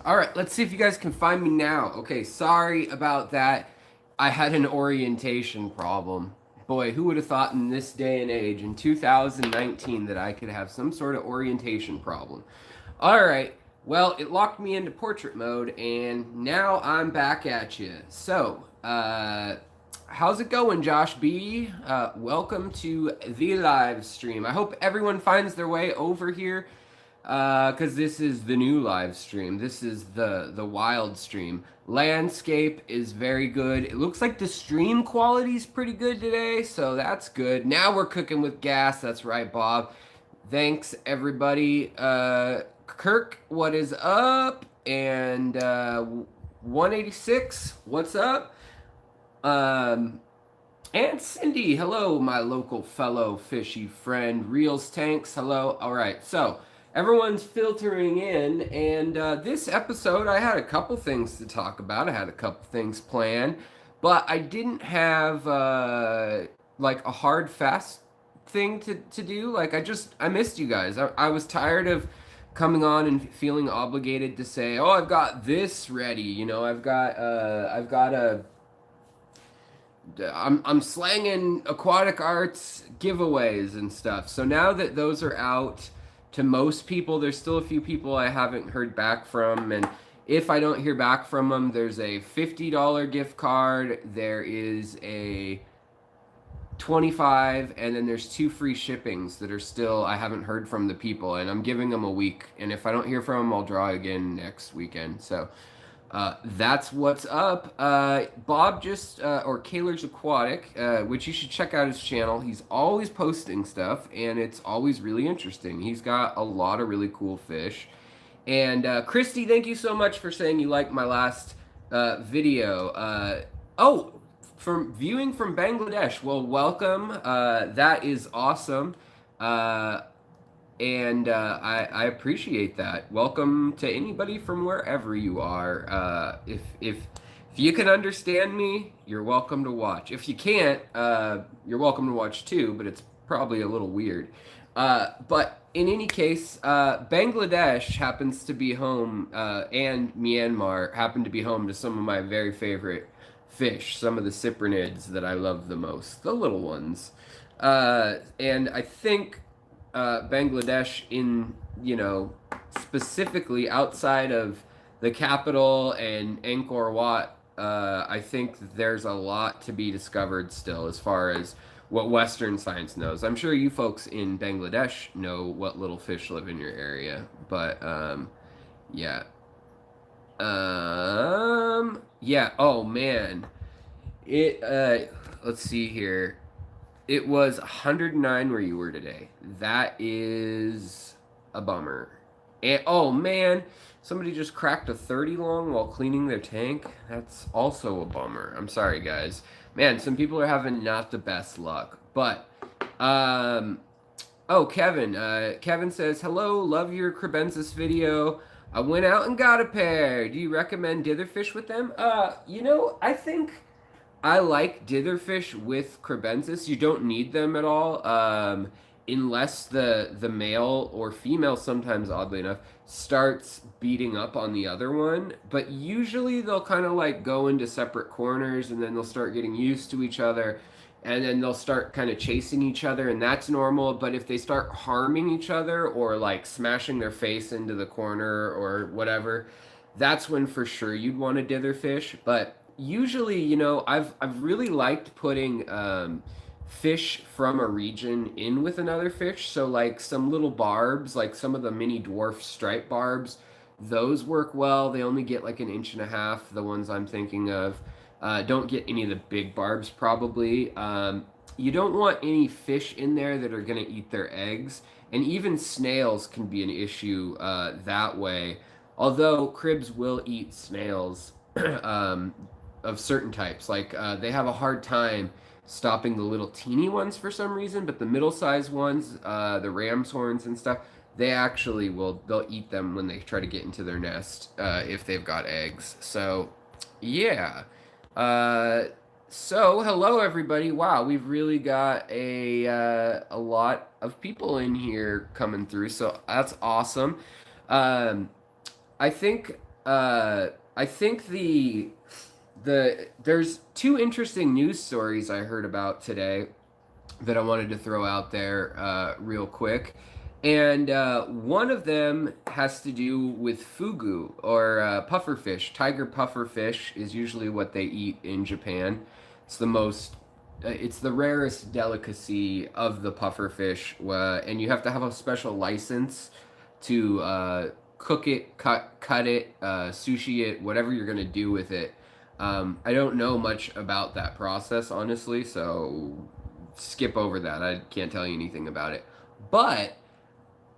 All right, let's see if you guys can find me now. Okay, sorry about that. I had an orientation problem. Boy, who would have thought in this day and age, in 2019, that I could have some sort of orientation problem? All right, well, it locked me into portrait mode, and now I'm back at you. How's it going, Josh B? Welcome to the live stream. I hope everyone finds their way over here because this is the new live stream. This is the wild stream. Landscape is very good. It looks like the stream quality is pretty good today, so that's good. Now we're cooking with gas. That's right, Bob. Thanks everybody. Kirk, what is up? And 186, what's up? Um, and Cindy, hello, my local fellow fishy friend. Reels Tanks, hello. All right, so everyone's filtering in, and this episode, I had a couple things to talk about. I had a couple things planned, but I didn't have like a hard, fast thing to do. Like, I missed you guys. I was tired of coming on and feeling obligated to say, oh, I've got this ready. You know, I've got a I'm slanging aquatic arts giveaways and stuff. So now that those are out to most people, there's still a few people I haven't heard back from. And if I don't hear back from them, there's a $50 gift card. There is a 25, and then there's two free shippings that are still I haven't heard from the people, and I'm giving them a week. And if I don't hear from them, I'll draw again next weekend. So that's what's up. Bob or Kaler's Aquatic, which you should check out his channel. He's always posting stuff, and it's always really interesting. He's got a lot of really cool fish. And Christy, thank you so much for saying you liked my last video. Oh, from viewing from Bangladesh. Well, welcome. That is awesome. And I appreciate that. Welcome to anybody from wherever you are. If you can understand me, you're welcome to watch. If you can't, you're welcome to watch too. But it's probably a little weird. But in any case, Bangladesh happens to be home, and Myanmar happen to be home to some of my very favorite fish. Some of the cyprinids that I love the most, the little ones. And I think Bangladesh specifically outside of the capital and Angkor Wat, I think there's a lot to be discovered still as far as what Western science knows. I'm sure you folks in Bangladesh know what little fish live in your area, but yeah. Yeah, oh man. It, let's see here. It was 109 where you were today. That is a bummer. And oh man, somebody just cracked a 30 long while cleaning their tank. That's also a bummer. I'm sorry, guys. Man, some people are having not the best luck. But, oh, Kevin. Kevin says, hello, love your crebensis video. I went out and got a pair. Do you recommend ditherfish with them? I think I like ditherfish with crebensis. You don't need them at all, unless the male or female, sometimes oddly enough, starts beating up on the other one. But usually they'll kind of like go into separate corners, and then they'll start getting used to each other, and then they'll start kind of chasing each other, and that's normal. But if they start harming each other or like smashing their face into the corner or whatever, that's when for sure you'd want to ditherfish. But usually, I've really liked putting fish from a region in with another fish. So like some little barbs, like some of the mini dwarf stripe barbs, those work well. They only get like an inch and a half. The ones I'm thinking of don't get any of the big barbs probably. You don't want any fish in there that are going to eat their eggs, and even snails can be an issue that way. Although cribs will eat snails. Of certain types. Like they have a hard time stopping the little teeny ones for some reason, but the middle-sized ones, the ram's horns and stuff, they'll eat them when they try to get into their nest if they've got eggs. So yeah. So hello everybody. Wow, we've really got a lot of people in here coming through. So that's awesome. I think I think there's two interesting news stories I heard about today that I wanted to throw out there real quick. And one of them has to do with fugu or pufferfish. Tiger pufferfish is usually what they eat in Japan. It's the most, it's the rarest delicacy of the pufferfish, and you have to have a special license to cook it, cut it, sushi it, whatever you're gonna do with it. I don't know much about that process, honestly, so skip over that. I can't tell you anything about it. But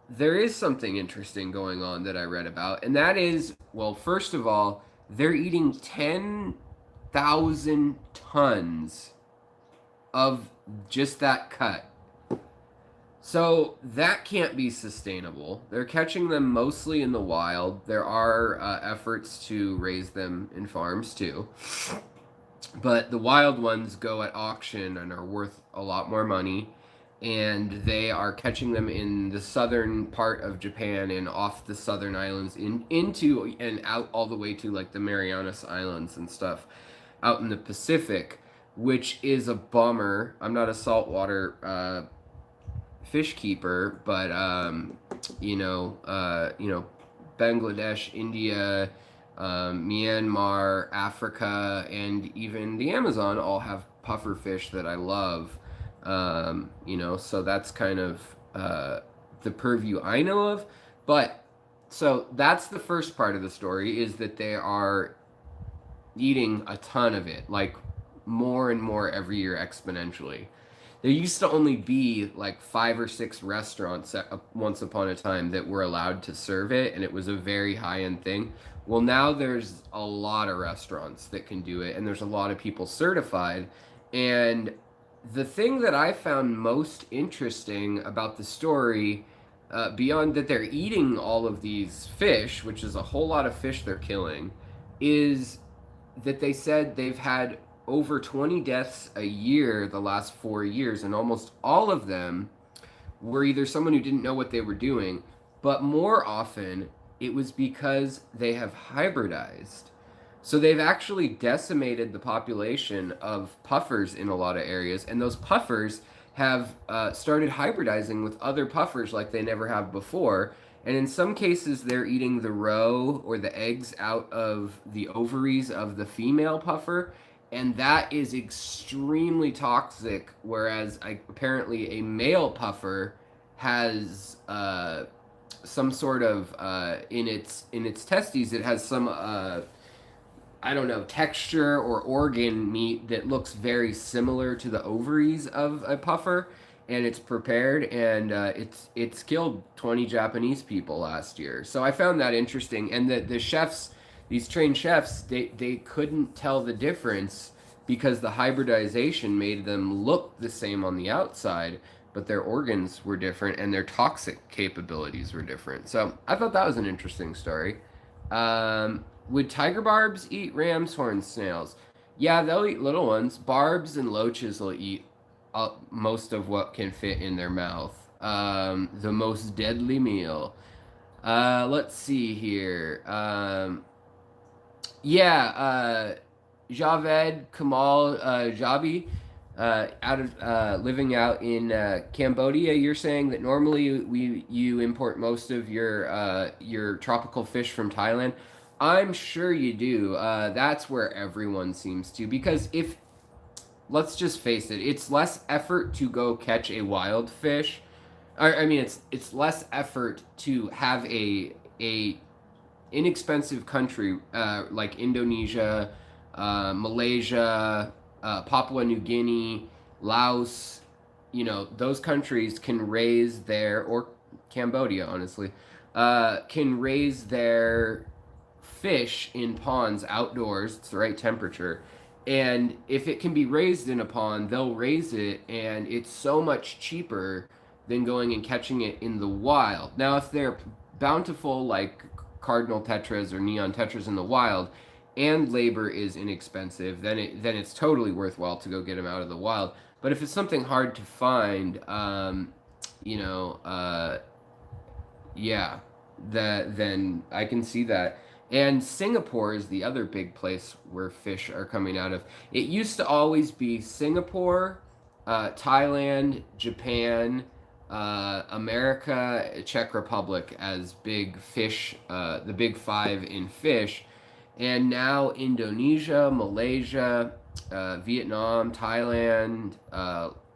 there is something interesting going on that I read about, and that is, well, first of all, they're eating 10,000 tons of just that cut. So that can't be sustainable. They're catching them mostly in the wild. There are efforts to raise them in farms too. But the wild ones go at auction and are worth a lot more money. And they are catching them in the southern part of Japan and off the southern islands into and out all the way to like the Marianas Islands and stuff out in the Pacific, which is a bummer. I'm not a saltwater fish keeper, but Bangladesh, India, Myanmar, Africa, and even the Amazon all have puffer fish that I love. So that's kind of the purview I know of. But so that's the first part of the story, is that they are eating a ton of it, like more and more every year exponentially. There used to only be like 5 or 6 restaurants once upon a time that were allowed to serve it, and it was a very high end thing. Well, now there's a lot of restaurants that can do it, and there's a lot of people certified. And the thing that I found most interesting about the story, beyond that they're eating all of these fish, which is a whole lot of fish they're killing, is that they said they've had over 20 deaths a year the last 4 years, and almost all of them were either someone who didn't know what they were doing, but more often it was because they have hybridized. So they've actually decimated the population of puffers in a lot of areas, and those puffers have started hybridizing with other puffers like they never have before. And in some cases, they're eating the roe or the eggs out of the ovaries of the female puffer, and that is extremely toxic. Whereas apparently a male puffer has some sort of in its testes, it has some I don't know, texture or organ meat that looks very similar to the ovaries of a puffer, and it's prepared, and it's killed 20 Japanese people last year. So I found that interesting, and the chefs, these trained chefs, they couldn't tell the difference because the hybridization made them look the same on the outside, but their organs were different and their toxic capabilities were different. So I thought that was an interesting story. Would tiger barbs eat ram's horn snails? Yeah, they'll eat little ones. Barbs and loaches will eat most of what can fit in their mouth. The most deadly meal. Let's see here. Javed Kamal Jabi, out of living out in Cambodia. You're saying that normally you import most of your tropical fish from Thailand. I'm sure you do. That's where everyone seems to, because if, let's just face it, it's less effort to go catch a wild fish. I mean, it's less effort to have a inexpensive country like Indonesia, Malaysia, Papua New Guinea, Laos. Those countries can raise or Cambodia, honestly, can raise their fish in ponds outdoors. It's the right temperature, and if it can be raised in a pond, they'll raise it, and it's so much cheaper than going and catching it in the wild. Now, if they're bountiful like cardinal tetras or neon tetras in the wild, and labor is inexpensive, then it's totally worthwhile to go get them out of the wild. But if it's something hard to find, yeah, then I can see that. And Singapore is the other big place where fish are coming out of. It used to always be Singapore, Thailand, Japan, America, Czech Republic as big fish, the big five in fish. And now Indonesia, Malaysia, Vietnam, Thailand,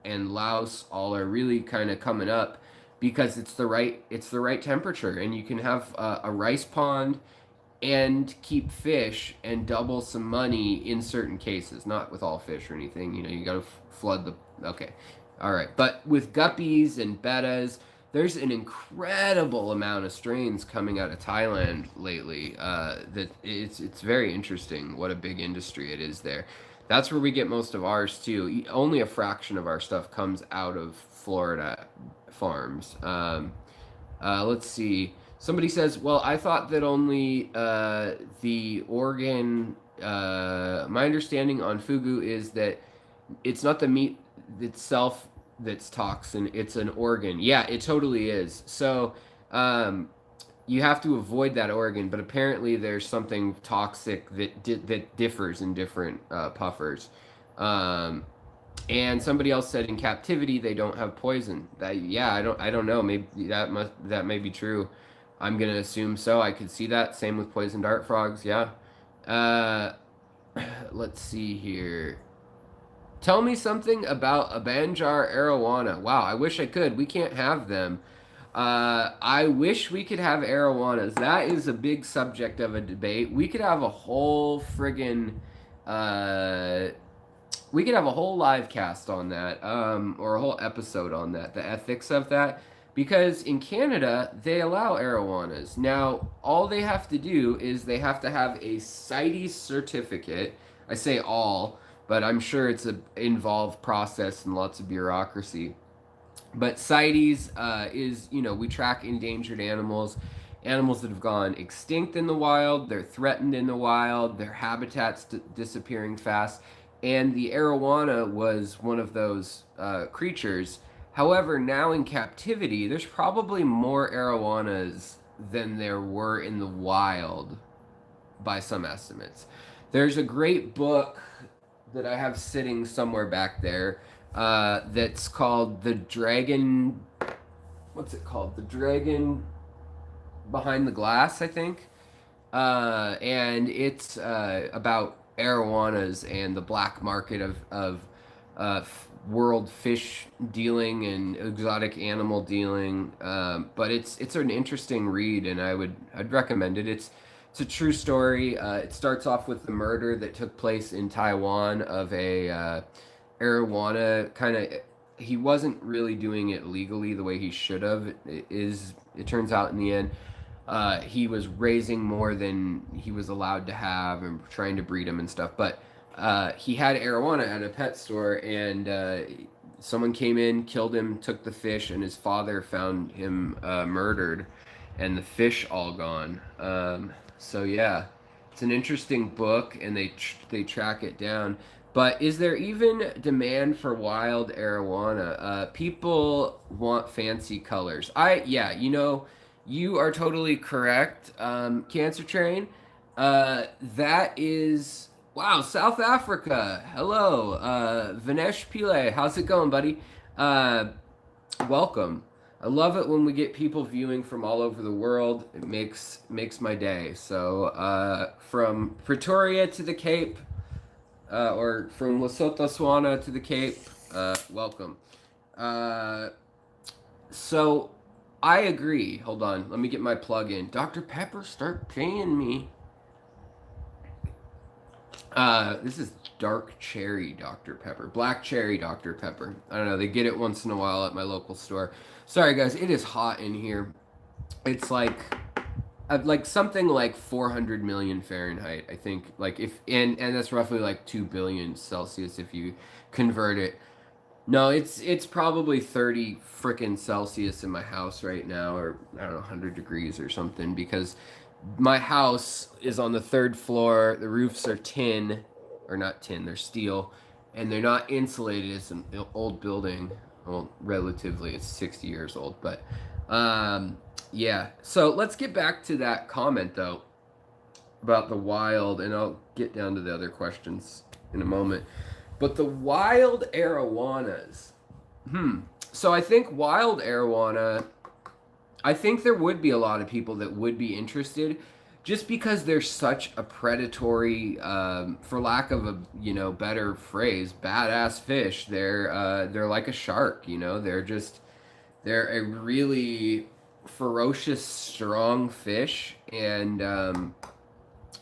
and Laos all are really kind of coming up because it's the right temperature, and you can have a rice pond and keep fish and double some money in certain cases. Not with all fish or anything. You got to flood the. Okay, all right. But with guppies and bettas, there's an incredible amount of strains coming out of Thailand lately. That it's very interesting what a big industry it is there. That's where we get most of ours too. Only a fraction of our stuff comes out of Florida farms. Let's see. Somebody says, "Well, I thought that only the organ." My understanding on fugu is that it's not the meat itself that's toxin; it's an organ. Yeah, it totally is. So you have to avoid that organ, but apparently there's something toxic that differs in different puffers. Um, and somebody else said in captivity they don't have poison. Yeah, I don't know. Maybe that may be true. I'm gonna assume so. I could see that. Same with poison dart frogs. Yeah. Uh, let's see here. Tell me something about a Banjar Arowana. Wow, I wish I could. We can't have them. I wish we could have Arowanas. That is a big subject of a debate. We could have a whole friggin' uh, we could have a whole live cast on that, or a whole episode on that, the ethics of that. Because in Canada, they allow arowanas. Now, all they have to do is they have to have a CITES certificate. I say all, but I'm sure it's an involved process and lots of bureaucracy. But CITES is, we track endangered animals, animals that have gone extinct in the wild, they're threatened in the wild, their habitats disappearing fast, and the arowana was one of those creatures. However, now in captivity, there's probably more arowanas than there were in the wild by some estimates. There's a great book that I have sitting somewhere back there that's called The Dragon. What's it called? The Dragon Behind the Glass, I think. And it's about arowanas and the black market of world fish dealing and exotic animal dealing. But it's an interesting read, and I'd recommend it. It's a true story. It starts off with the murder that took place in Taiwan of a arowana. Kind of, he wasn't really doing it legally the way he should have. It turns out in the end. He was raising more than he was allowed to have and trying to breed them and stuff. But he had arowana at a pet store, and someone came in, killed him, took the fish, and his father found him murdered, and the fish all gone. So yeah, it's an interesting book, and they track it down. But is there even demand for wild arowana? People want fancy colors. Yeah, you are totally correct. Cancer Train. That is wow. South Africa. Hello, Vinesh Pile. How's it going, buddy? Welcome. I love it when we get people viewing from all over the world. It makes my day. So from Pretoria to the Cape, or from Lesotho Swana to the Cape, welcome. So I agree. Hold on. Let me get my plug in. Dr. Pepper, start paying me. This is dark cherry Dr. Pepper. Black cherry Dr. Pepper. I don't know. They get it once in a while at my local store. Sorry, guys. It is hot in here. It's like something like 400 million Fahrenheit, I think. And that's roughly like 2 billion Celsius if you convert it. No, it's probably 30 frickin' Celsius in my house right now, or I don't know, 100 degrees or something, because my house is on the third floor. The roofs are tin, or not tin, they're steel, and they're not insulated. It's an old building. Well, relatively, it's 60 years old, but yeah. So let's get back to that comment though. about the wild, and I'll get down to the other questions in a moment. But the wild arowanas. So I think wild arowana, I think there would be a lot of people that would be interested just because they're such a predatory, for lack of a better phrase, badass fish. They're like a shark, they're a really ferocious, strong fish, and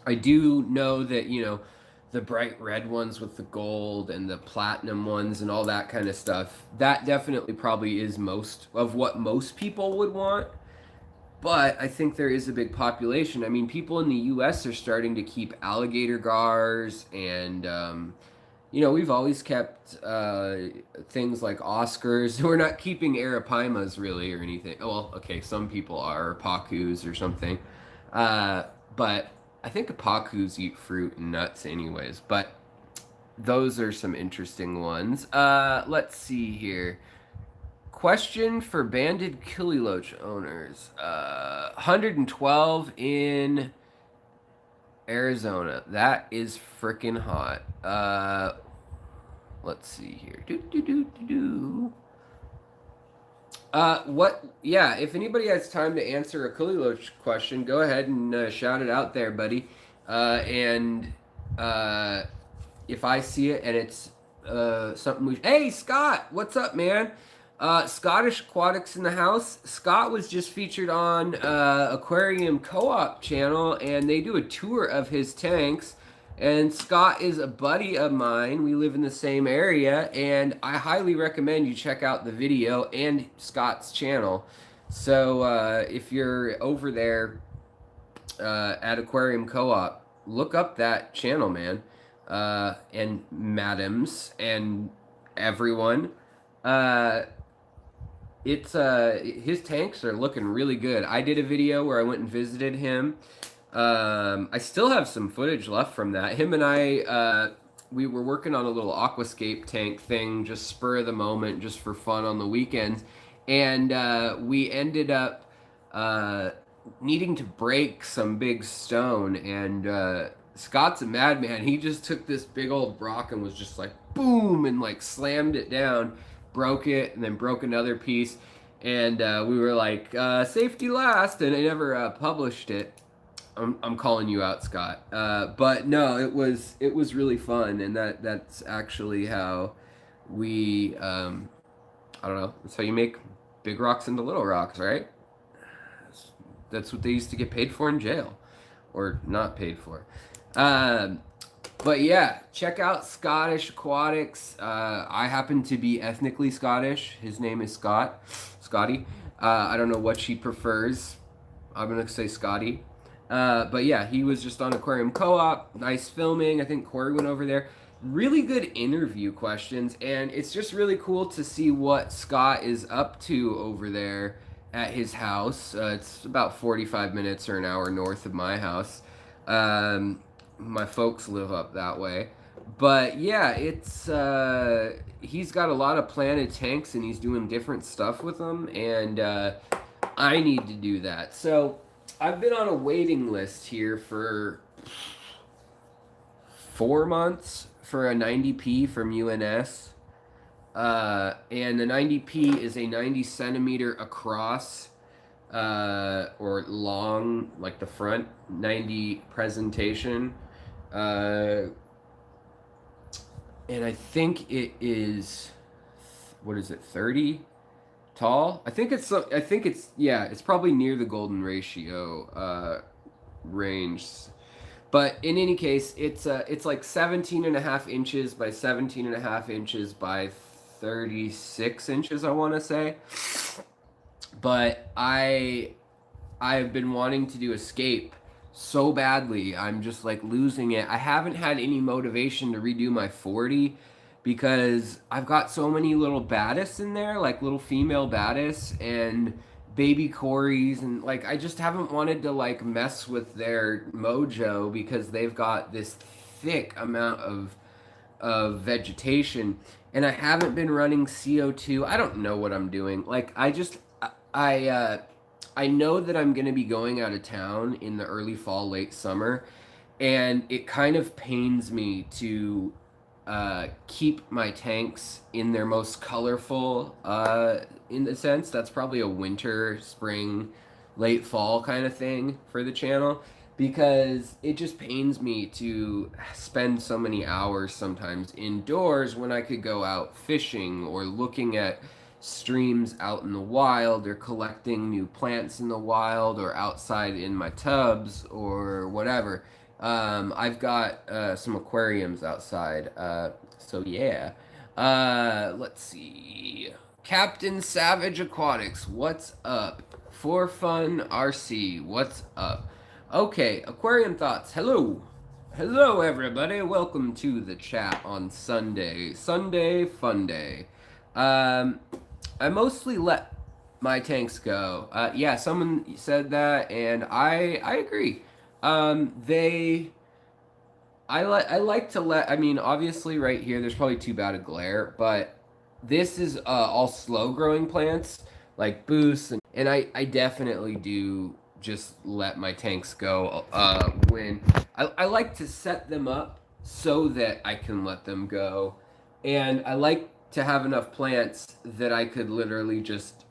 I do know that the bright red ones with the gold and the platinum ones and all that kind of stuff. That definitely probably is most of what most people would want. But I think there is a big population. I mean, people in the U.S. are starting to keep alligator gars, and we've always kept things like Oscars. We're not keeping arapaimas really or anything. Oh, well, okay, some people are, or pacus or something. But I think pacus eat fruit and nuts anyways. But those are some interesting ones. Let's see here. Question for banded killiloach owners. 112 in Arizona. That is freaking hot. Let's see here. If anybody has time to answer a killiloach question, go ahead and shout it out there, buddy. And if I see it and it's something hey, Scott, what's up, man? Scottish Aquatics in the house. Scott was just featured on Aquarium Co-op channel, and they do a tour of his tanks. And Scott is a buddy of mine. We live in the same area, and I highly recommend you check out the video and Scott's channel. So if you're over there at Aquarium Co-op, look up that channel, man. And madams and everyone. It's his tanks are looking really good. I did a video where I went and visited him. I still have some footage left from that. Him and I, we were working on a little aquascape tank thing, just spur of the moment, just for fun on the weekends. And we ended up needing to break some big stone. And Scott's a madman. He just took this big old rock and was just like, boom, and like slammed it down, broke it, and then broke another piece. And we were like, safety last, and I never published it. I'm calling you out, Scott. But no, it was really fun, and that's actually how we I don't know. That's how you make big rocks into little rocks, right? That's what they used to get paid for in jail, or not paid for. But yeah, check out Scottish Aquatics. I happen to be ethnically Scottish. His name is Scotty. I don't know what she prefers. I'm gonna say Scotty. But yeah, he was just on Aquarium Co-op. Nice filming. I think Corey went over there. Really good interview questions, and it's just really cool to see what Scott is up to over there at his house. It's about 45 minutes or an hour north of my house. My folks live up that way. But yeah, it's he's got a lot of planted tanks, and he's doing different stuff with them, and I need to do that. So I've been on a waiting list here for 4 months for a 90p from UNS. And the 90p is a 90 centimeter across or long, like the front 90 presentation. And I think it is, what is it, 30 tall? I think it's it's probably near the golden ratio range. But in any case, it's like 17 and a half inches by 17 and a half inches by 36 inches, I want to say. But I've been wanting to do escape so badly. I'm just like losing it. I haven't had any motivation to redo my 40 because I've got so many little baddis in there, like little female baddis and baby cories, and like I just haven't wanted to like mess with their mojo because they've got this thick amount of vegetation, and I haven't been running CO2. I don't know what I'm doing. Like I know that I'm going to be going out of town in the early fall, late summer, and it kind of pains me to keep my tanks in their most colorful, in the sense. That's probably a winter, spring, late fall kind of thing for the channel, because it just pains me to spend so many hours sometimes indoors when I could go out fishing or looking at streams out in the wild or collecting new plants in the wild or outside in my tubs or whatever. I've got some aquariums outside, so yeah. Let's see. Captain Savage Aquatics, what's up? For Fun RC, what's up? Okay, aquarium thoughts. Hello. Hello, everybody. Welcome to the chat on Sunday. Sunday Fun Day. Um, I mostly let my tanks go. Yeah, someone said that, and I agree. They I like to let, I mean, obviously right here there's probably too bad a glare, but this is all slow growing plants like boosts, and I definitely do just let my tanks go when I like to set them up so that I can let them go. And I like to have enough plants that I could literally just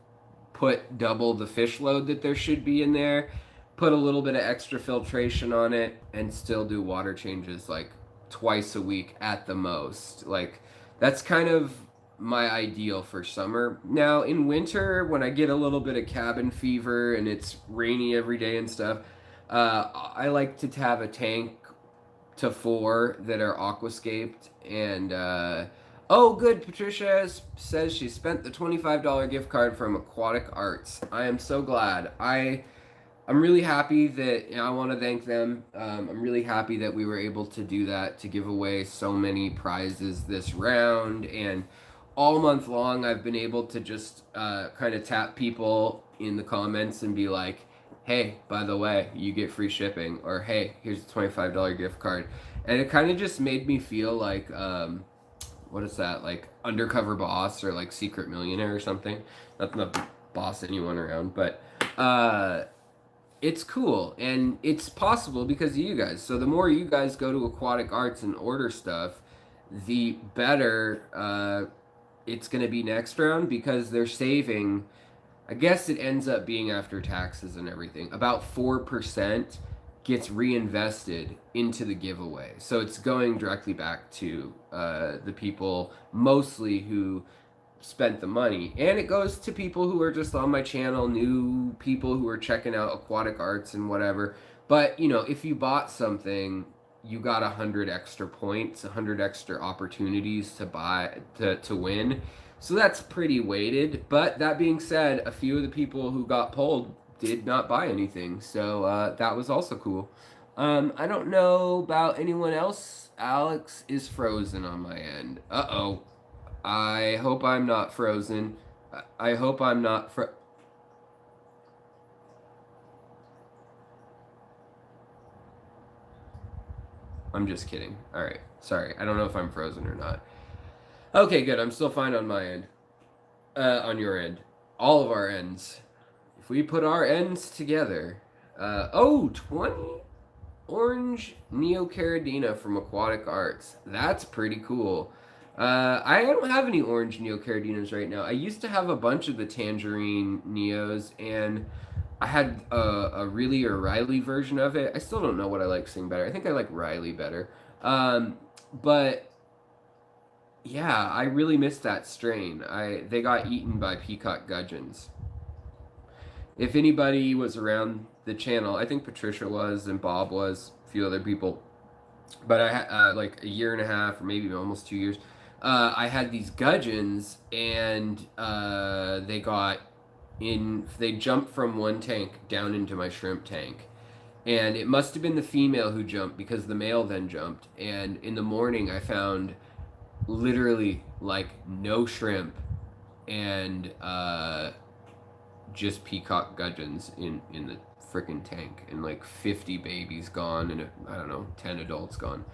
put double the fish load that there should be in there, put a little bit of extra filtration on it, and still do water changes like twice a week at the most. Like, that's kind of my ideal for summer. Now, in winter, when I get a little bit of cabin fever and it's rainy every day and stuff, I like to have a tank to four that are aquascaped. And oh, good, Patricia says she spent the $25 gift card from Aquatic Arts. I am so glad. I'm really happy that, you know, I want to thank them. I'm really happy that we were able to do that, to give away so many prizes this round. And all month long, I've been able to just kind of tap people in the comments and be like, hey, by the way, you get free shipping, or hey, here's a $25 gift card. And it kind of just made me feel like, what is that, like undercover boss or like secret millionaire or something. Not to boss anyone around, but it's cool, and it's possible because of you guys. So the more you guys go to Aquatic Arts and order stuff, the better it's going to be next round, because they're saving, I guess it ends up being after taxes and everything, about 4% gets reinvested into the giveaway. So it's going directly back to the people mostly who spent the money. And it goes to people who are just on my channel, new people who are checking out Aquatic Arts and whatever. But, you know, if you bought something, you got 100 extra points, 100 extra opportunities to buy, to win. So that's pretty weighted. But that being said, a few of the people who got polled did not buy anything. So that was also cool. I don't know about anyone else. Alex is frozen on my end. Uh-oh. I hope I'm not frozen. I hope I'm not I'm just kidding. All right. Sorry. I don't know if I'm frozen or not. Okay, good. I'm still fine on my end. On your end. All of our ends. If we put our ends together. Oh, 20 orange neocaridina from Aquatic Arts. That's pretty cool. I don't have any orange neocaridinas right now. I used to have a bunch of the tangerine neos, and I had a really Riley version of it. I still don't know what I like seeing better. I think I like Riley better. But yeah, I really missed that strain. They got eaten by peacock gudgeons. If anybody was around the channel, I think Patricia was and Bob was, a few other people. But I had like a year and a half, or maybe almost 2 years. I had these gudgeons, and they jumped from one tank down into my shrimp tank. And it must have been the female who jumped, because the male then jumped. And in the morning, I found literally like no shrimp and just peacock gudgeons in the freaking tank, and like 50 babies gone, and I don't know, 10 adults gone.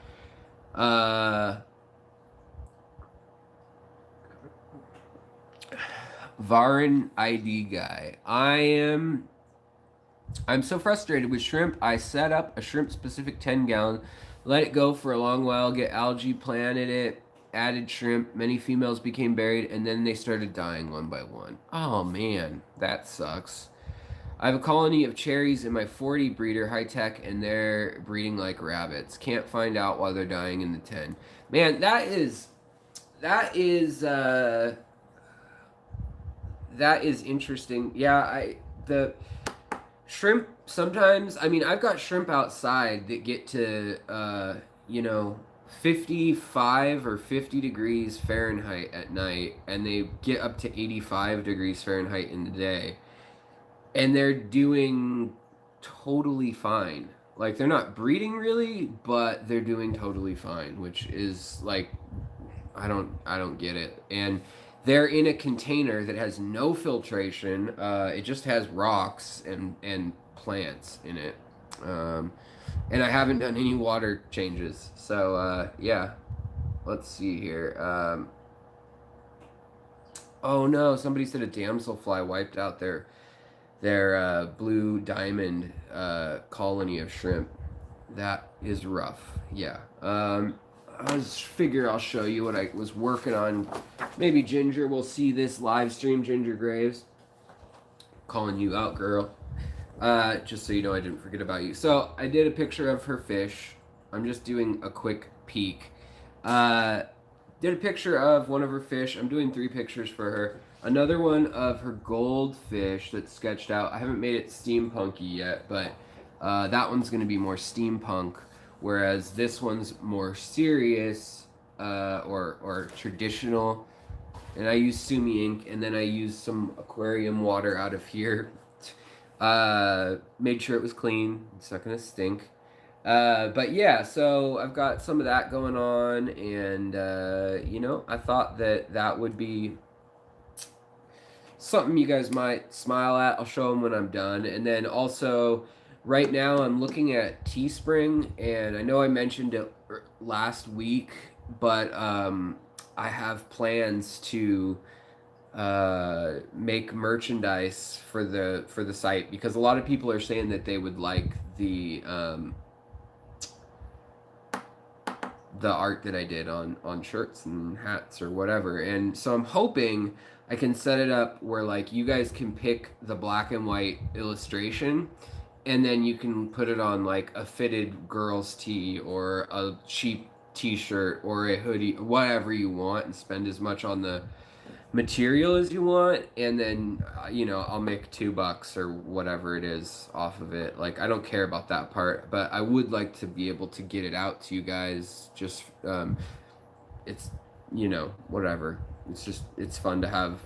Varan ID guy. I am I'm so frustrated with shrimp. I set up a shrimp specific 10 gallon, let it go for a long while, get algae, planted it, added shrimp. Many females became buried, and then they started dying one by one. Oh man, that sucks. I have a colony of cherries in my 40 breeder, high tech, and they're breeding like rabbits. Can't find out why they're dying in the 10. Man, that is that is interesting. Yeah, the shrimp sometimes, I mean, I've got shrimp outside that get to you know, 55 or 50 degrees Fahrenheit at night, and they get up to 85 degrees Fahrenheit in the day, and they're doing totally fine. Like, they're not breeding really, but they're doing totally fine, which is like, I don't get it. And they're in a container that has no filtration. It just has rocks and plants in it. And I haven't done any water changes. So yeah, let's see here. Oh no, somebody said a damselfly wiped out their blue diamond colony of shrimp. That is rough. Yeah. I was figure I'll show you what I was working on. Maybe Ginger will see this live stream. Ginger Graves, calling you out, girl. Just so you know, I didn't forget about you. So I did a picture of her fish. I'm just doing a quick peek. Did a picture of one of her fish. I'm doing 3 pictures for her. Another one of her goldfish that's sketched out. I haven't made it steampunky yet, but that one's going to be more steampunk, whereas this one's more serious or traditional. And I use Sumi ink, and then I used some aquarium water out of here. Made sure it was clean. It's not going to stink. But yeah, so I've got some of that going on, and you know, I thought that would be something you guys might smile at. I'll show them when I'm done. And then also, right now I'm looking at Teespring, and I know I mentioned it last week, but I have plans to make merchandise for the site, because a lot of people are saying that they would like the art that I did on shirts and hats or whatever. And so I'm hoping I can set it up where like you guys can pick the black and white illustration, and then you can put it on like a fitted girl's tee or a cheap t-shirt or a hoodie, whatever you want, and spend as much on the material as you want, and then you know, I'll make $2 or whatever it is off of it. Like, I don't care about that part, but I would like to be able to get it out to you guys. Just it's, you know, whatever. It's just, it's fun to have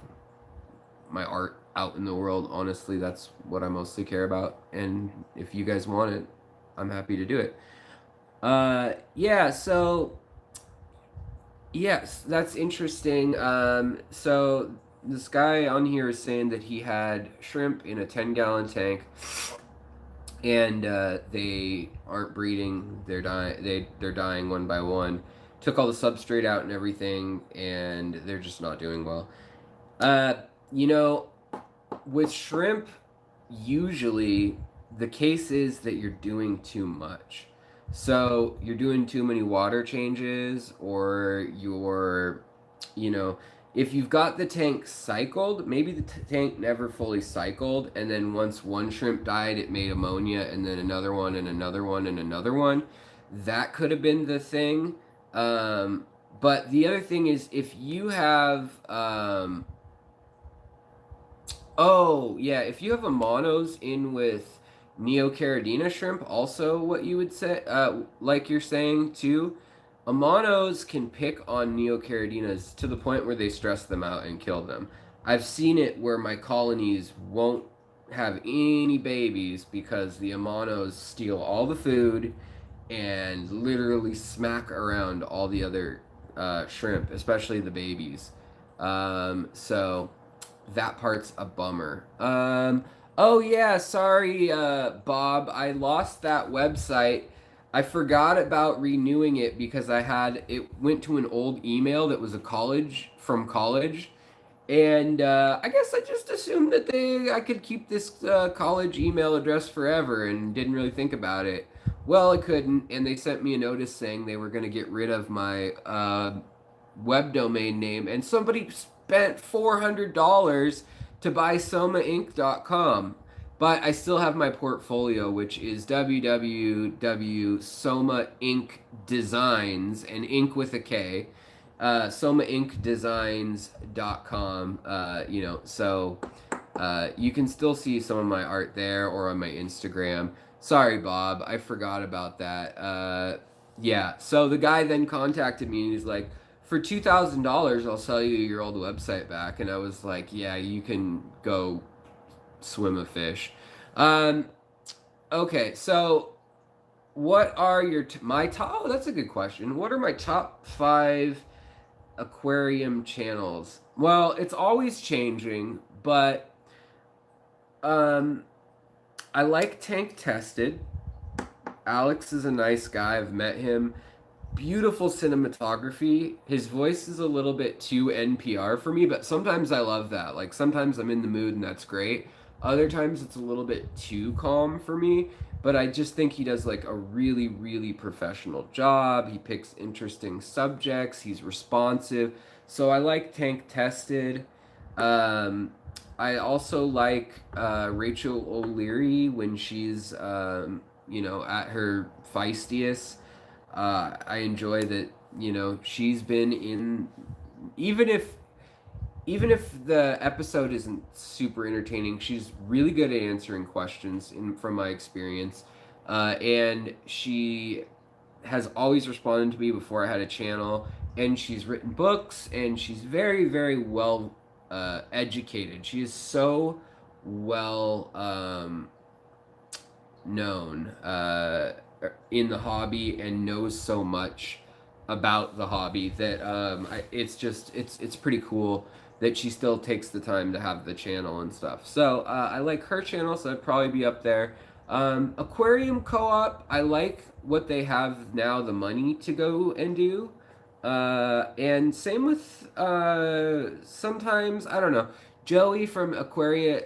my art out in the world. Honestly, that's what I mostly care about, and if you guys want it, I'm happy to do it. Yeah, so yes, that's interesting. So this guy on here is saying that he had shrimp in a 10-gallon tank, and they aren't breeding. They're dying. They're dying one by one. Took all the substrate out and everything, and they're just not doing well. You know, with shrimp, usually the case is that you're doing too much. So you're doing too many water changes, or you're, you know, if you've got the tank cycled, maybe the tank never fully cycled, and then once one shrimp died, it made ammonia, and then another one, and another one, and another one. That could have been the thing. But the other thing is, if you have, oh yeah, if you have a monos in with Neocaridina shrimp, also what you would say, like you're saying too, Amanos can pick on Neocaridinas to the point where they stress them out and kill them. I've seen it where my colonies won't have any babies because the Amanos steal all the food and literally smack around all the other shrimp, especially the babies. So that part's a bummer. Oh yeah, sorry, Bob. I lost that website. I forgot about renewing it because it went to an old email that was from college, And I guess I just assumed that I could keep this college email address forever and didn't really think about it. Well, I couldn't, and they sent me a notice saying they were going to get rid of my web domain name, and somebody spent $400 to buy somainc.com. But I still have my portfolio, which is www.somaincdesigns, and ink with a K, somaincdesigns.com. So you can still see some of my art there or on my Instagram. Sorry, Bob, I forgot about that. Yeah, so the guy then contacted me and he's like, for $2,000, I'll sell you your old website back. And I was like, yeah, you can go swim a fish. Um, okay, so what are my top? Oh, that's a good question. What are my top 5 aquarium channels? Well, it's always changing, but um, I like Tank Tested. Alex is a nice guy. I've met him. Beautiful cinematography. His voice is a little bit too NPR for me, but sometimes I love that. Like sometimes I'm in the mood and that's great. Other times it's a little bit too calm for me, but I just think he does like a really, really professional job. He picks interesting subjects. He's responsive. So I like Tank Tested. Um, I also like Rachel O'Leary when she's, at her feistiest. I enjoy that, she's been in, even if even if the episode isn't super entertaining, she's really good at answering questions from my experience. And she has always responded to me before I had a channel, and she's written books, and she's very, very well educated. She is so well known in the hobby and knows so much about the hobby that it's pretty cool that she still takes the time to have the channel and stuff. So I like her channel, so I'd probably be up there. Aquarium Co-op, I like what they have now, the money to go and do. And same with sometimes, I don't know, Joey from DIY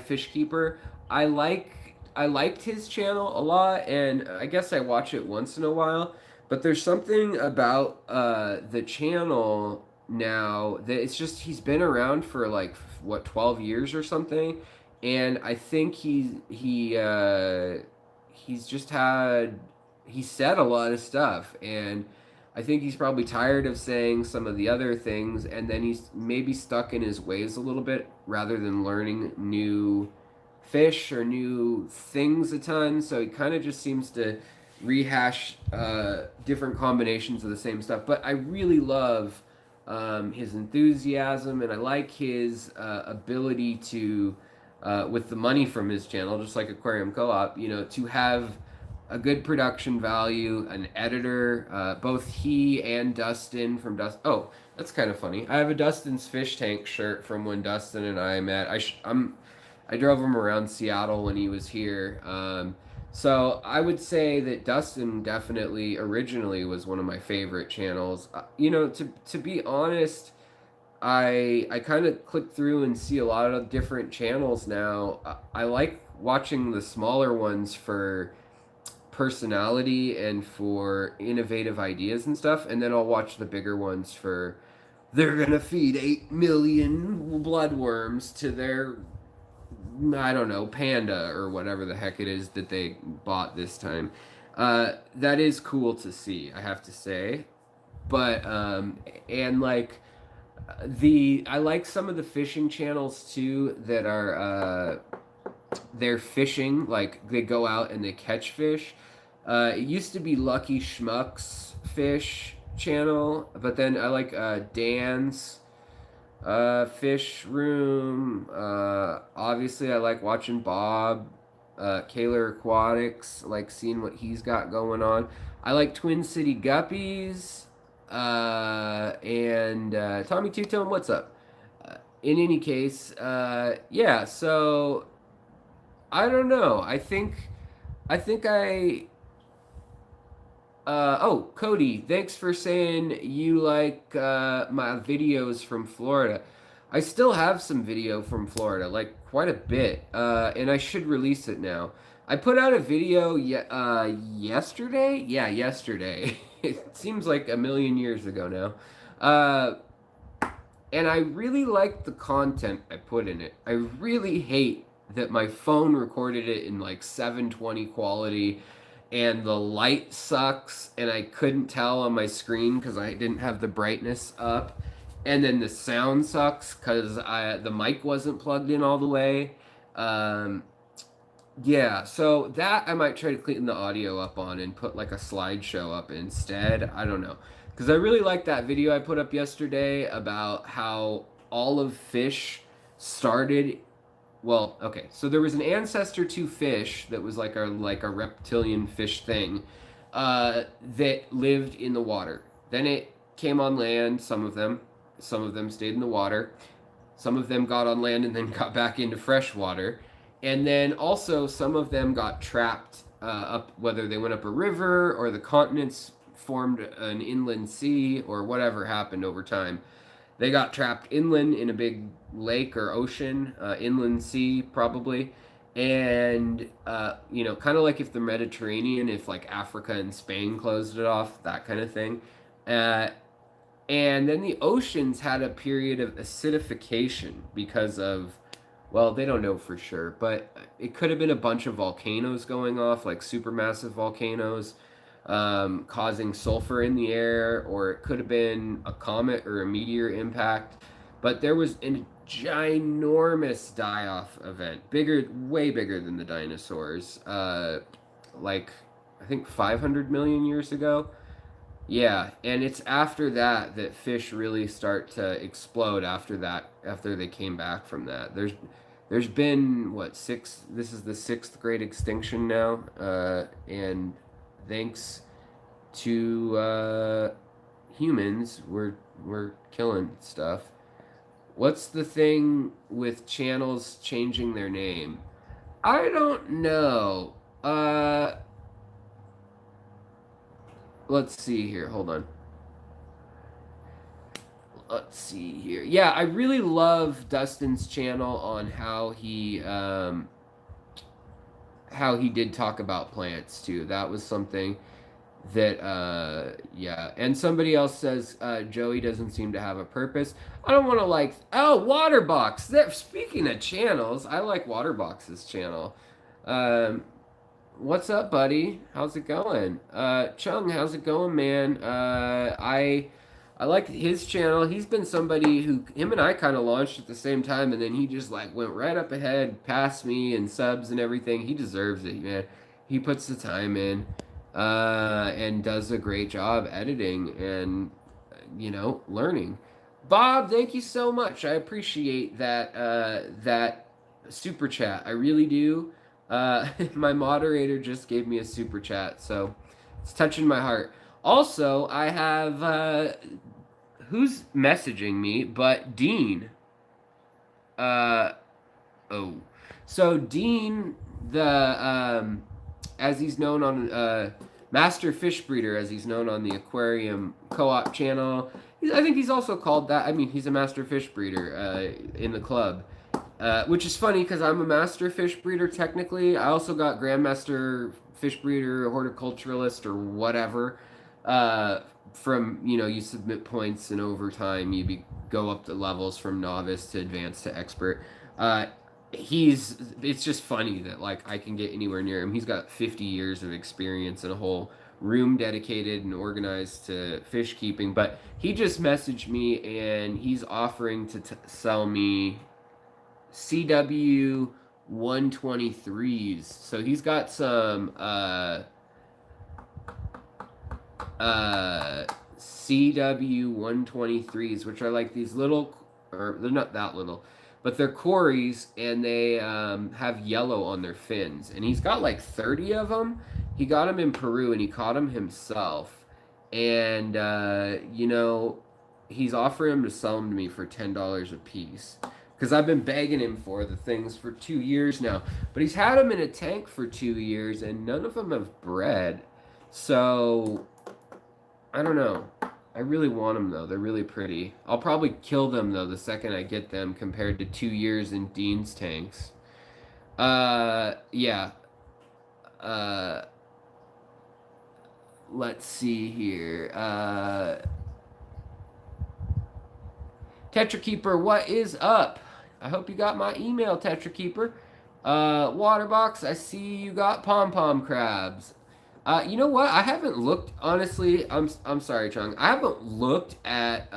Fish Keeper. I liked his channel a lot, and I guess I watch it once in a while. But there's something about the channel now that it's just he's been around for like what 12 years or something, and I think he's just he said a lot of stuff, and I think he's probably tired of saying some of the other things, and then he's maybe stuck in his ways a little bit rather than learning new fish or new things a ton. So he kind of just seems to rehash different combinations of the same stuff. But I really love his enthusiasm, and I like his ability to, with the money from his channel, just like Aquarium Co-op, to have a good production value, an editor. Both he and Dustin from Dustin. Oh, that's kind of funny. I have a Dustin's Fish Tank shirt from when Dustin and I met. I drove him around Seattle when he was here. So I would say that Dustin definitely originally was one of my favorite channels. To be honest, I kind of click through and see a lot of different channels now. I like watching the smaller ones for personality and for innovative ideas and stuff, and then I'll watch the bigger ones for they're gonna feed 8 million bloodworms to their, I don't know, panda or whatever the heck it is that they bought this time. That is cool to see, I have to say. But and like I like some of the fishing channels too that are they're fishing, like they go out and they catch fish. It used to be Lucky Schmuck's fish channel, but then I like Dan's fish room. Obviously, I like watching Bob, Kaler Aquatics, like seeing what he's got going on. I like Twin City Guppies, and Tommy Two Tone. What's up? In any case, yeah. So I don't know. I think Oh, Cody, thanks for saying you like my videos from Florida. I still have some video from Florida, like quite a bit, and I should release it now. I put out a video yesterday. Yeah, yesterday. It seems like a million years ago now. Uh, and I really like the content I put in it. I really hate that my phone recorded it in like 720 quality and the light sucks and I couldn't tell on my screen because I didn't have the brightness up. And then the sound sucks because the mic wasn't plugged in all the way. Um, yeah, so that I might try to clean the audio up on and put like a slideshow up instead. I don't know. Because I really like that video I put up yesterday about how all of fish started. Well, okay, so there was an ancestor to fish that was like a reptilian fish thing that lived in the water. Then it came on land, some of them stayed in the water. Some of them got on land and then got back into fresh water. And then also some of them got trapped up, whether they went up a river or the continents formed an inland sea or whatever happened over time. They got trapped inland in a big lake or ocean, inland sea probably. And, kind of like if the Mediterranean, if like Africa and Spain closed it off, that kind of thing. Uh, and then the oceans had a period of acidification because of, well, they don't know for sure, but it could have been a bunch of volcanoes going off, like supermassive volcanoes, causing sulfur in the air, or it could have been a comet or a meteor impact. But there was a ginormous die-off event, bigger, way bigger than the dinosaurs, like I think 500 million years ago. Yeah, and it's after that that fish really start to explode after that, after they came back from that. There's been what, six, this is the sixth great extinction now, and thanks to humans, we're killing stuff. What's the thing with channels changing their name? I don't know. Let's see here. Hold on. Let's see here. Yeah, I really love Dustin's channel on how he did talk about plants too. That was something that yeah. And somebody else says Joey doesn't seem to have a purpose. I don't want to like, oh, Waterbox. That, speaking of channels, I like Waterbox's channel. What's up, buddy? How's it going? Chung, how's it going, man? I like his channel. He's been somebody who, him and I kind of launched at the same time, and then he just like went right up ahead, past me and subs and everything. He deserves it, man. He puts the time in, and does a great job editing and, learning. Bob, thank you so much. I appreciate that super chat. I really do. My moderator just gave me a super chat, so it's touching my heart. Also, I have who's messaging me but Dean. Oh, so Dean, the as he's known on Master Fish Breeder, as he's known on the Aquarium co-op channel. I think he's also called that. I mean, he's a Master Fish Breeder in the club. Which is funny because I'm a master fish breeder technically. I also got grandmaster fish breeder, horticulturalist, or whatever. From you submit points and over time go up the levels from novice to advanced to expert. It's just funny that like I can get anywhere near him. He's got 50 years of experience and a whole room dedicated and organized to fish keeping. But he just messaged me and he's offering to sell me CW 123s. So he's got some CW 123s, which are like these little, or they're not that little, but they're cories, and they have yellow on their fins. And he's got like 30 of them. He got them in Peru, and he caught them himself. And he's offering them to sell them to me for $10 a piece. Because I've been begging him for the things for 2 years now. But he's had them in a tank for 2 years, and none of them have bred. So I don't know. I really want them though. They're really pretty. I'll probably kill them though the second I get them compared to 2 years in Dean's tanks. Yeah. Uh, let's see here. Tetra Keeper, what is up? I hope you got my email, Tetra Keeper. Waterbox, I see you got pom pom crabs. You know what? I haven't looked honestly. I'm sorry, Chung. I haven't looked at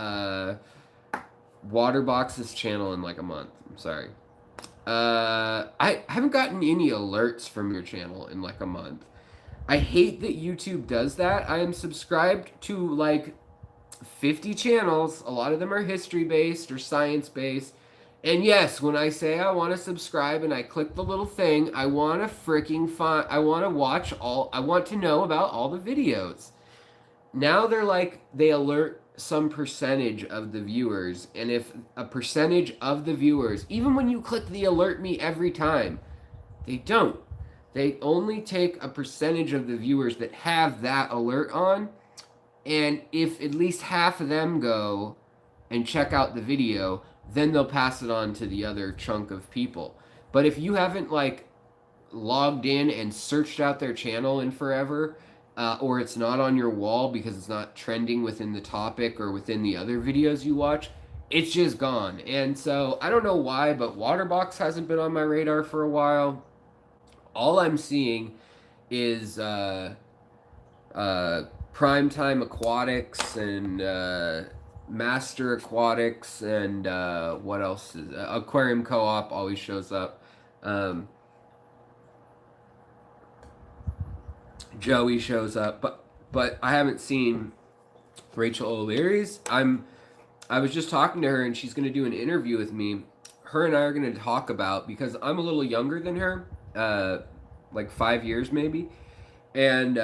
Waterbox's channel in like a month. I'm sorry. I haven't gotten any alerts from your channel in like a month. I hate that YouTube does that. I am subscribed to like 50 channels. A lot of them are history based or science based. And yes, when I say I want to subscribe and I click the little thing, I want to freaking find, I want to watch all, I want to know about all the videos. Now they're like, they alert some percentage of the viewers. And if a percentage of the viewers, even when you click the alert me every time, they don't. They only take a percentage of the viewers that have that alert on. And if at least half of them go and check out the video, then they'll pass it on to the other chunk of people. But if you haven't like logged in and searched out their channel in forever, or it's not on your wall because it's not trending within the topic or within the other videos you watch, it's just gone. And so I don't know why, but Waterbox hasn't been on my radar for a while. All I'm seeing is Primetime Aquatics and Master Aquatics and what else is Aquarium Co-op always shows up. Joey shows up, but I haven't seen Rachel O'Leary's. I was just talking to her and she's going to do an interview with me. Her and I are going to talk about, because I'm a little younger than her, like 5 years maybe, and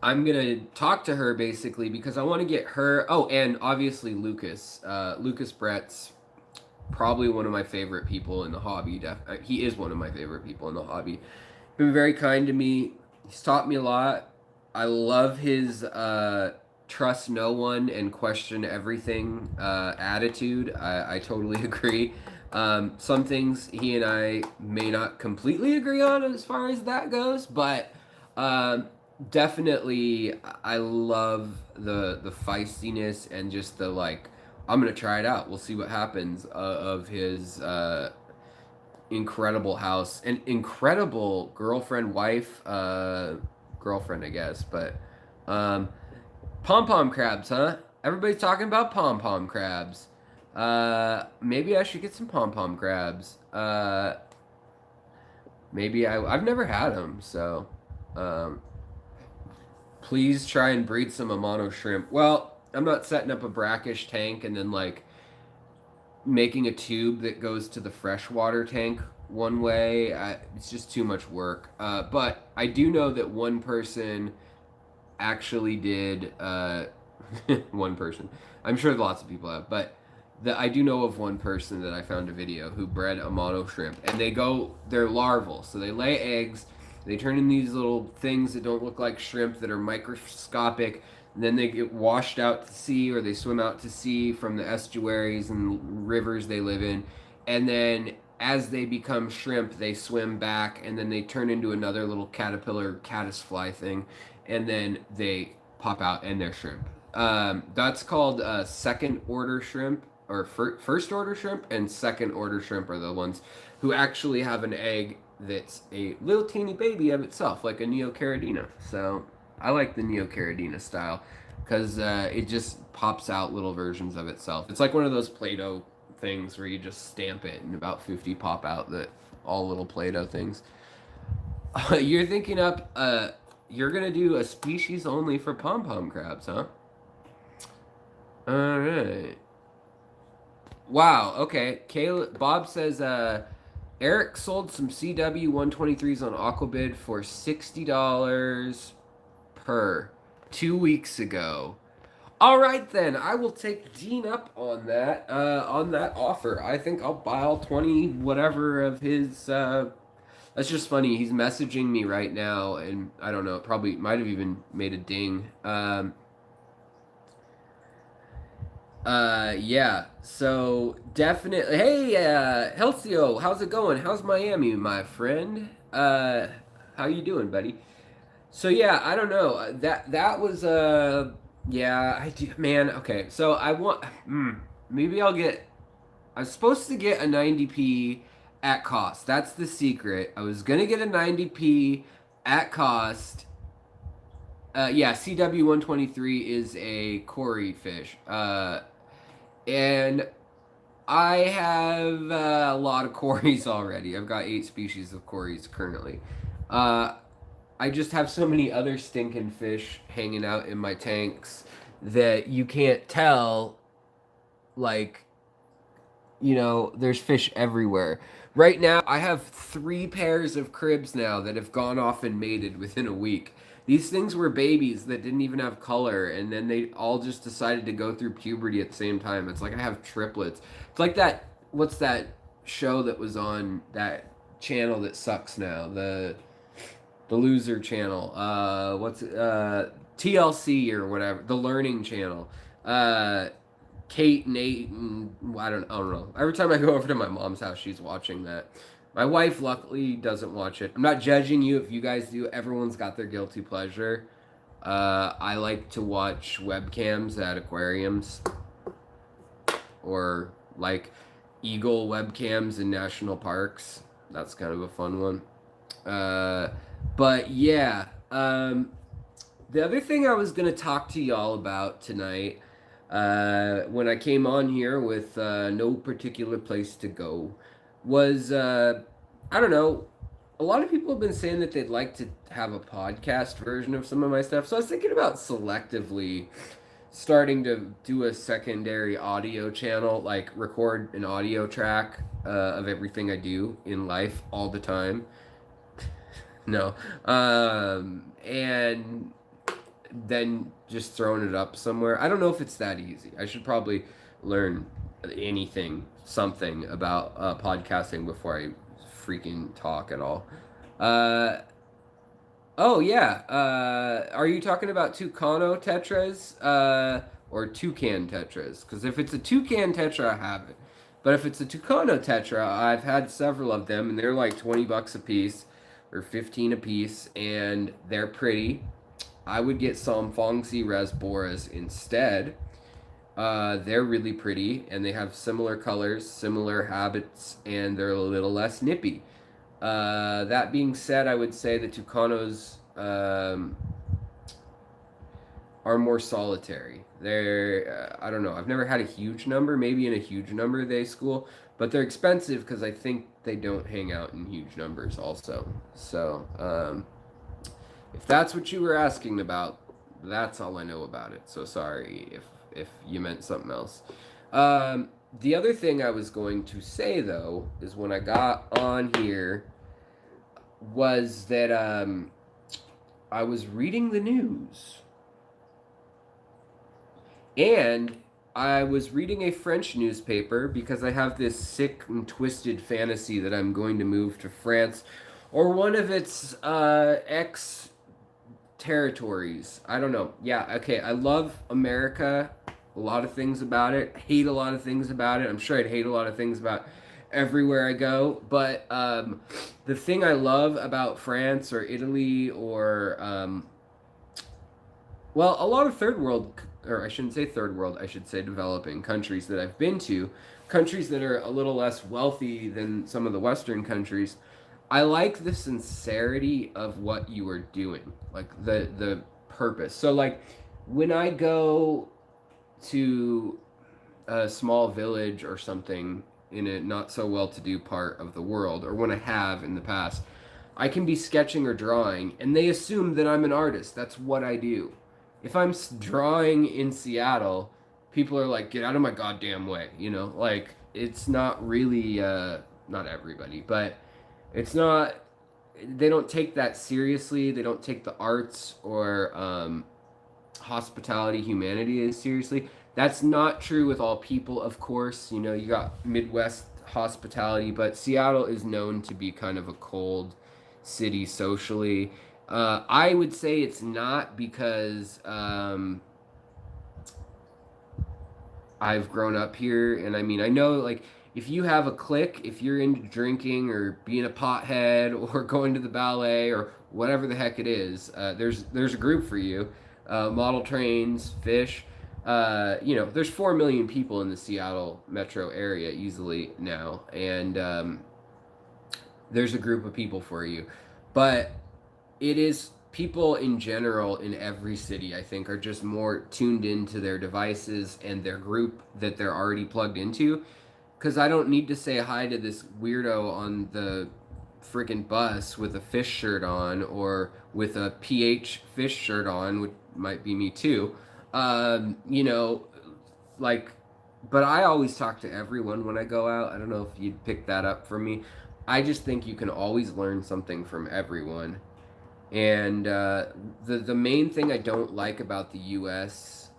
I'm gonna talk to her basically because I want to get her. Oh, and obviously Lucas. Lucas Brett's probably one of my favorite people in the hobby. He is one of my favorite people in the hobby. Been very kind to me. He's taught me a lot. I love his trust no one and question everything attitude. I totally agree. Some things he and I may not completely agree on as far as that goes, but definitely I love the feistiness and just the like, I'm gonna try it out, we'll see what happens, of his incredible house and incredible girlfriend, wife, girlfriend I guess, but pom-pom crabs, huh? Everybody's talking about pom-pom crabs. Maybe I should get some pom-pom crabs. Maybe I've never had them, so please try and breed some Amano shrimp. Well, I'm not setting up a brackish tank and then like making a tube that goes to the freshwater tank one way. It's just too much work. But I do know that one person actually did. One person. I'm sure lots of people have, but I do know of one person that I found a video who bred Amano shrimp, and they're larval, so they lay eggs. They turn in these little things that don't look like shrimp that are microscopic. And then they get washed out to sea, or they swim out to sea from the estuaries and rivers they live in. And then as they become shrimp, they swim back, and then they turn into another little caterpillar, caddisfly thing, and then they pop out and they're shrimp. That's called second order shrimp, or first order shrimp, and second order shrimp are the ones who actually have an egg that's a little teeny baby of itself, like a Neocaridina. So I like the Neocaridina style because it just pops out little versions of itself. It's like one of those Play-Doh things where you just stamp it and about 50 pop out, that all little Play-Doh things. You're thinking up, you're going to do a species only for pom-pom crabs, huh? All right. Wow, okay. Bob says, Eric sold some CW 123s on Aquabid for $60 per 2 weeks ago. All right then, I will take Dean up on that offer. I think I'll buy all 20 whatever of his. That's just funny. He's messaging me right now, and I don't know. Probably might have even made a ding. Yeah. So definitely. Hey, Helcio, how's it going? How's Miami, my friend? How you doing, buddy? So yeah, I don't know. That was yeah, I do, man. Okay, so I want maybe I'll get. I was supposed to get a 90p at cost. That's the secret. I was gonna get a 90p at cost. Yeah, CW 123 is a Cory fish. And I have a lot of Corys already. I've got 8 species of Corys currently. Uh, I just have so many other stinking fish hanging out in my tanks that you can't tell, like, there's fish everywhere. Right now, I have 3 pairs of cribs now that have gone off and mated within a week. These things were babies that didn't even have color, and then they all just decided to go through puberty at the same time. It's like I have triplets. It's like that. What's that show that was on that channel that sucks now? The loser channel. What's TLC or whatever. The Learning Channel. Uh, Kate, Nate, and I don't know. Every time I go over to my mom's house, she's watching that. My wife, luckily, doesn't watch it. I'm not judging you if you guys do. Everyone's got their guilty pleasure. I like to watch webcams at aquariums or like eagle webcams in national parks. That's kind of a fun one. But yeah, the other thing I was gonna talk to y'all about tonight, when I came on here with no particular place to go, was I don't know. A lot of people have been saying that they'd like to have a podcast version of some of my stuff, so I was thinking about selectively starting to do a secondary audio channel, like record an audio track of everything I do in life all the time. No. And then just throwing it up somewhere. I don't know if it's that easy. I should probably learn something about podcasting before I freaking talk at all. Uh, oh, yeah. Are you talking about Tucano tetras or toucan tetras? Because if it's a toucan tetra, I have it. But if it's a Tucano tetra, I've had several of them, and they're like 20 bucks a piece or 15 a piece, and they're pretty. I would get some Fongsi Rasboras instead. They're really pretty, and they have similar colors, similar habits, and they're a little less nippy. That being said, I would say the Tucanos are more solitary. They're, I don't know, I've never had a huge number. Maybe in a huge number they school, but they're expensive because I think they don't hang out in huge numbers also. So, if that's what you were asking about, that's all I know about it. So sorry if you meant something else. The other thing I was going to say though is when I got on here was that I was reading the news and I was reading a French newspaper because I have this sick and twisted fantasy that I'm going to move to France or one of its ex territories. I don't know. Yeah, okay. I love America. A lot of things about it. Hate a lot of things about it. I'm sure I'd hate a lot of things about everywhere I go. But the thing I love about France or Italy or well, a lot of third world, or I shouldn't say third world, I should say developing countries that I've been to, countries that are a little less wealthy than some of the Western countries. I like the sincerity of what you are doing, like the purpose. So like when I go to a small village or something in a not so well to do part of the world, or when I have in the past, I can be sketching or drawing, and they assume that I'm an artist. That's what I do. If I'm drawing in Seattle, people are like, "Get out of my goddamn way," Like it's not really, not everybody, but it's not. They don't take that seriously. They don't take the arts or hospitality, humanity as seriously. That's not true with all people, of course. You got Midwest hospitality, but Seattle is known to be kind of a cold city socially. I would say it's not because I've grown up here, and I mean, I know like if you have a clique, if you're into drinking or being a pothead or going to the ballet or whatever the heck it is, there's a group for you. Model trains, fish. There's 4 million people in the Seattle metro area easily now, and there's a group of people for you. But it is people in general in every city, I think, are just more tuned into their devices and their group that they're already plugged into. Because I don't need to say hi to this weirdo on the freaking bus with a fish shirt on or with a PH fish shirt on, which might be me too. You know, like, but I always talk to everyone when I go out. I don't know if you'd pick that up from me. I just think you can always learn something from everyone. And the main thing I don't like about the U.S.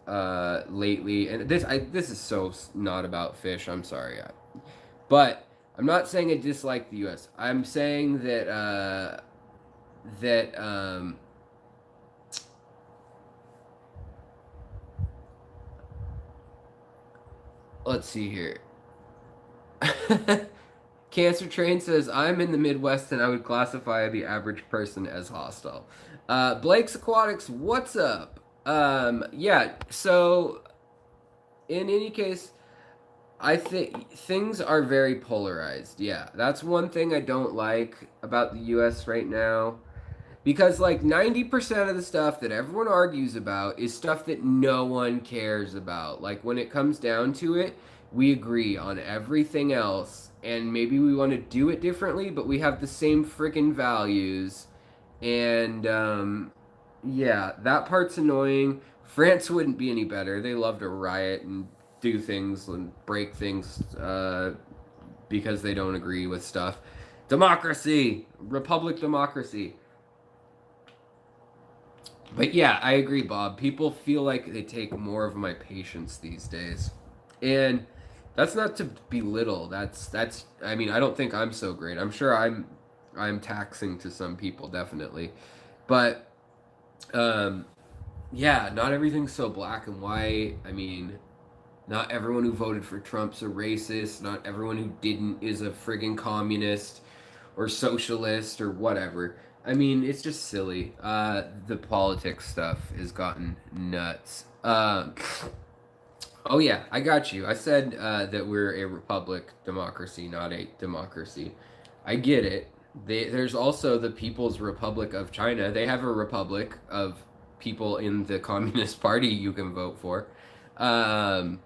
Lately, and this is so not about fish. I'm sorry, but I'm not saying I dislike the U.S. I'm saying that that let's see here. Cancer Train says, I'm in the Midwest and I would classify the average person as hostile. Blake's Aquatics, what's up? Yeah, so in any case, I think things are very polarized. Yeah, that's one thing I don't like about the US right now. Because like 90% of the stuff that everyone argues about is stuff that no one cares about. Like when it comes down to it, we agree on everything else and maybe we want to do it differently, but we have the same freaking values. And yeah, that part's annoying. France wouldn't be any better. They love to riot and do things and break things because they don't agree with stuff. Democracy, republic democracy. But yeah, I agree, Bob. People feel like they take more of my patience these days. And that's not to belittle. That's I mean, I don't think I'm so great. I'm sure I'm taxing to some people definitely. But um yeah, not everything's so black and white. I mean, not everyone who voted for Trump's a racist. Not everyone who didn't is a friggin' communist or socialist or whatever. I mean, it's just silly. The politics stuff has gotten nuts. Oh yeah, I got you. I said that we're a republic democracy, not a democracy. I get it. There's also the People's Republic of China. They have a republic of people in the Communist Party you can vote for. Um,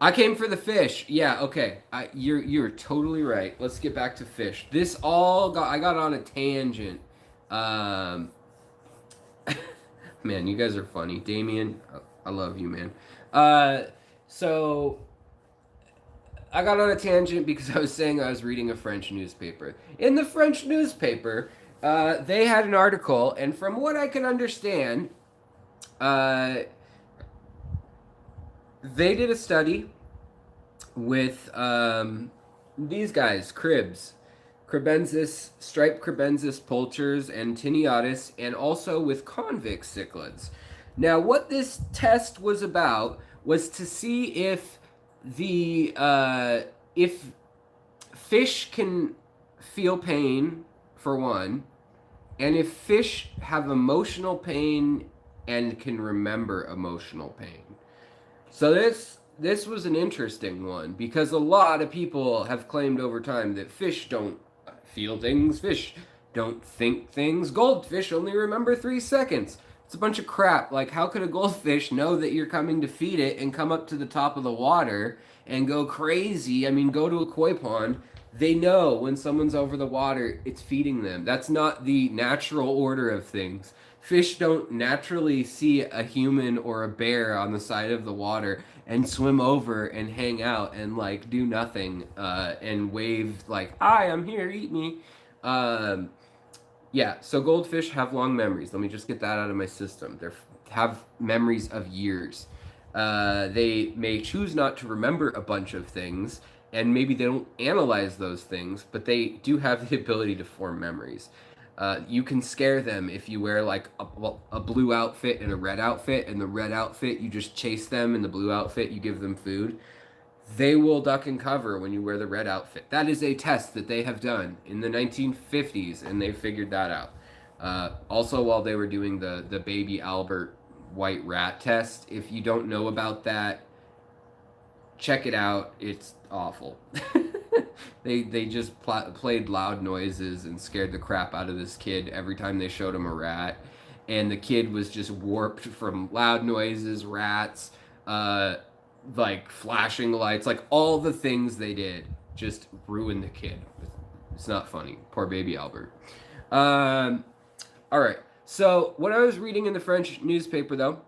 I came for the fish. Yeah, okay. You're totally right. Let's get back to fish. I got on a tangent. Um, man, you guys are funny. Damien, I love you, man. Uh, so I got on a tangent because I was saying I was reading a French newspaper. In the French newspaper, they had an article, and from what I can understand, uh, they did a study with these guys, cribs, cribensis, striped cribensis poulters, and tinniatus, and also with convict cichlids. Now, what this test was about was to see if fish can feel pain for one, and if fish have emotional pain and can remember emotional pain. So this was an interesting one because a lot of people have claimed over time that fish don't feel things, fish don't think things. Goldfish only remember 3 seconds. It's a bunch of crap. Like, how could a goldfish know that you're coming to feed it and come up to the top of the water and go crazy? I mean, go to a koi pond. They know when someone's over the water, it's feeding them. That's not the natural order of things. Fish don't naturally see a human or a bear on the side of the water and swim over and hang out and like do nothing and wave like, "Hi, I'm here, eat me." Um, yeah, so goldfish have long memories. Let me just get that out of my system. They have memories of years. They may choose not to remember a bunch of things, and maybe they don't analyze those things, but they do have the ability to form memories. You can scare them if you wear like a blue outfit and a red outfit, and the red outfit you just chase them, and the blue outfit you give them food. They will duck and cover when you wear the red outfit. That is a test that they have done in the 1950s, and they figured that out. Also, while they were doing the baby Albert white rat test, if you don't know about that, check it out. It's awful. They just played loud noises and scared the crap out of this kid every time they showed him a rat, and the kid was just warped from loud noises, rats, like flashing lights, like all the things they did just ruined the kid. It's not funny. Poor baby Albert. All right. So what I was reading in the French newspaper, though,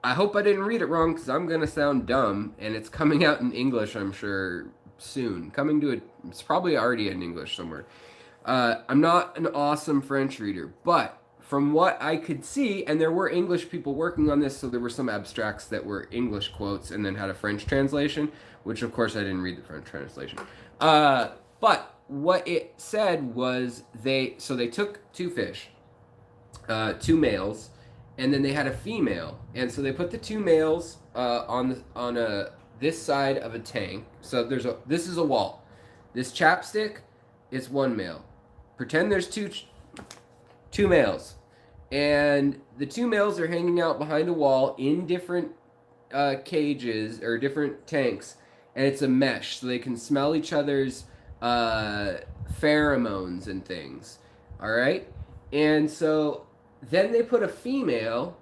I hope I didn't read it wrong because I'm gonna sound dumb, and it's coming out in English, I'm sure, soon. Coming to it, it's probably already in English somewhere. I'm not an awesome French reader, but from what I could see, and there were English people working on this, so there were some abstracts that were English quotes and then had a French translation, which of course I didn't read the French translation. But what it said was they took two fish, two males, and then they had a female, and so they put the two males on this side of a tank. So this is a wall. This chapstick is one male. Pretend there's two males, and the two males are hanging out behind a wall in different cages or different tanks, and it's a mesh, so they can smell each other's pheromones and things. All right, and so then they put a female,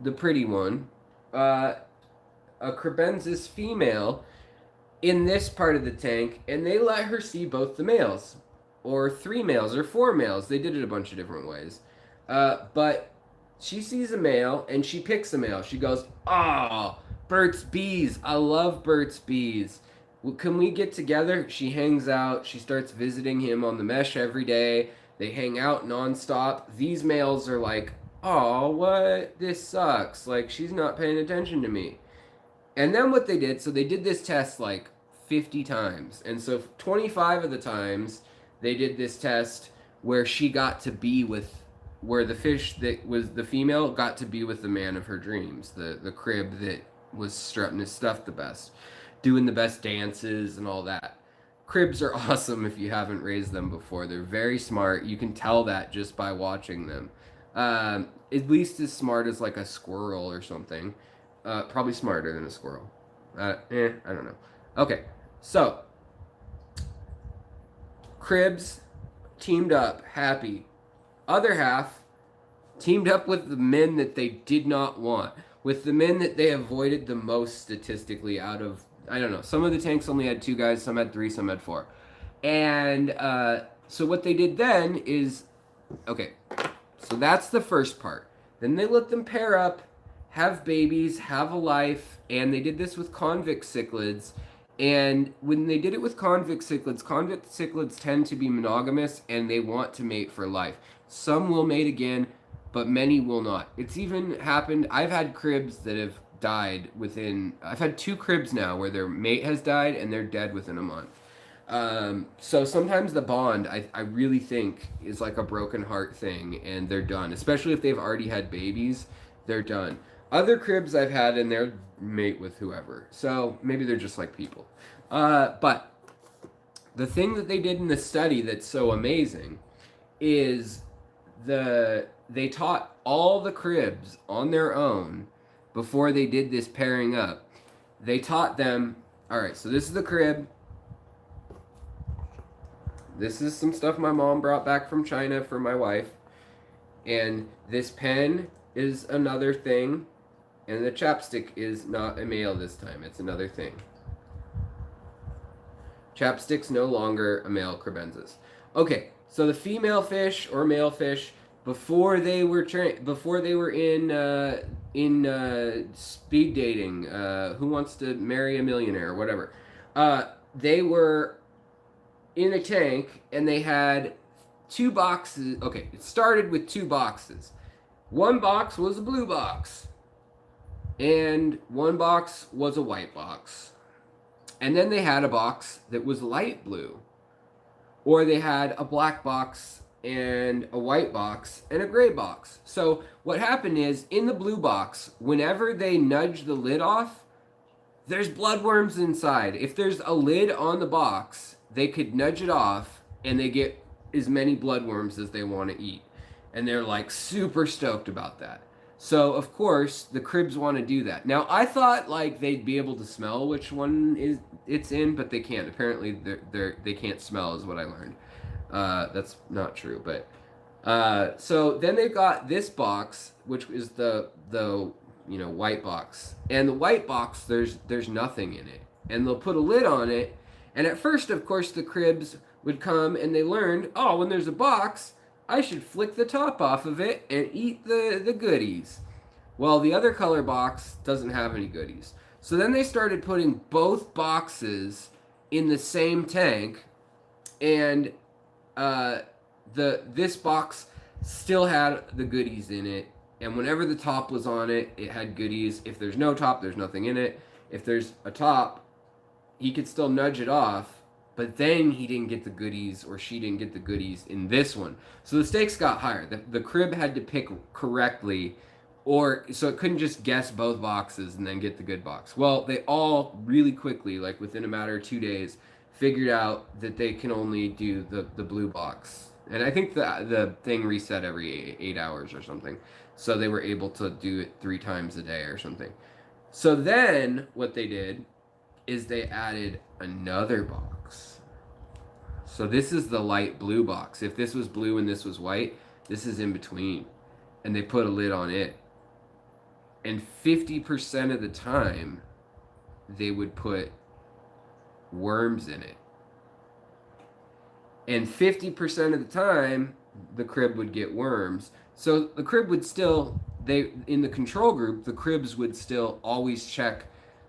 the pretty one, a crebensis female, in this part of the tank, and they let her see both the males, or three males, or four males. They did it a bunch of different ways. But she sees a male, and she picks a male. She goes, "Oh, Burt's Bees. I love Burt's Bees. Well, can we get together?" She hangs out. She starts visiting him on the mesh every day. They hang out nonstop. These males are like, "Oh, what? This sucks. Like, she's not paying attention to me." And then what they did, so they did this test like 50 times. And so 25 of the times they did this test where she got to be with, where the fish that was the female got to be with the man of her dreams, the crib that was strutting his stuff the best, doing the best dances and all that. Cribs are awesome if you haven't raised them before. They're very smart. You can tell that just by watching them. At least as smart as like a squirrel or something. Probably smarter than a squirrel. I don't know. Okay, so cribs teamed up, happy. Other half teamed up with the men that they did not want, with the men that they avoided the most statistically out of, I don't know, some of the tanks only had two guys, some had three, some had four. And so what they did then is, okay, so that's the first part. Then they let them pair up, have babies, have a life, and they did this with convict cichlids. And when they did it with convict cichlids tend to be monogamous, and they want to mate for life. Some will mate again, but many will not. It's even happened, I've had cribs that have died within, I've had two cribs now where their mate has died and they're dead within a month. So sometimes the bond, I really think, is like a broken heart thing, and they're done. Especially if they've already had babies, they're done. Other cribs I've had, and they're mate with whoever. So maybe they're just like people. But the thing that they did in the study that's so amazing is they taught all the cribs on their own before they did this pairing up. They taught them, all right, so this is the crib. This is some stuff my mom brought back from China for my wife. And this pen is another thing. And the chapstick is not a male this time. It's another thing. Chapstick's no longer a male crebensis. Okay, so the female fish or male fish, before they were in speed dating, Who Wants to Marry a Millionaire, or whatever, they were in a tank, and they had two boxes. Okay, it started with two boxes. One box was a blue box, and one box was a white box. And then they had a box that was light blue. or they had a black box and a white box and a gray box. So what happened is in the blue box, whenever they nudge the lid off, there's bloodworms inside. If there's a lid on the box, they could nudge it off and they get as many bloodworms as they want to eat. And they're like super stoked about that. So of course the cribs want to do that. Now I thought like they'd be able to smell which one is it's in, but they can't. Apparently they can't smell is what I learned. That's not true, but so then they've got this box, which is the white box, and the white box there's nothing in it, and they'll put a lid on it, and at first, of course, the cribs would come and they learned, oh, when there's a box, I should flick the top off of it and eat the goodies. Well, the other color box doesn't have any goodies, so then they started putting both boxes in the same tank, and this box still had the goodies in it, and whenever the top was on it, it had goodies. If there's no top, there's nothing in it. If there's a top, he could still nudge it off, but then he didn't get the goodies, or she didn't get the goodies in this one. So the stakes got higher. The crib had to pick correctly, or so it couldn't just guess both boxes and then get the good box. Well, they all really quickly, like within a matter of 2 days, figured out that they can only do the blue box. And I think the thing reset every 8 hours or something. So they were able to do it 3 times a day or something. So then what they did is they added another box. So this is the light blue box. If this was blue and this was white, this is in between. And they put a lid on it. And 50% of the time, they would put worms in it. And 50% of the time, the crib would get worms. So the crib would still, in the control group, the cribs would still always check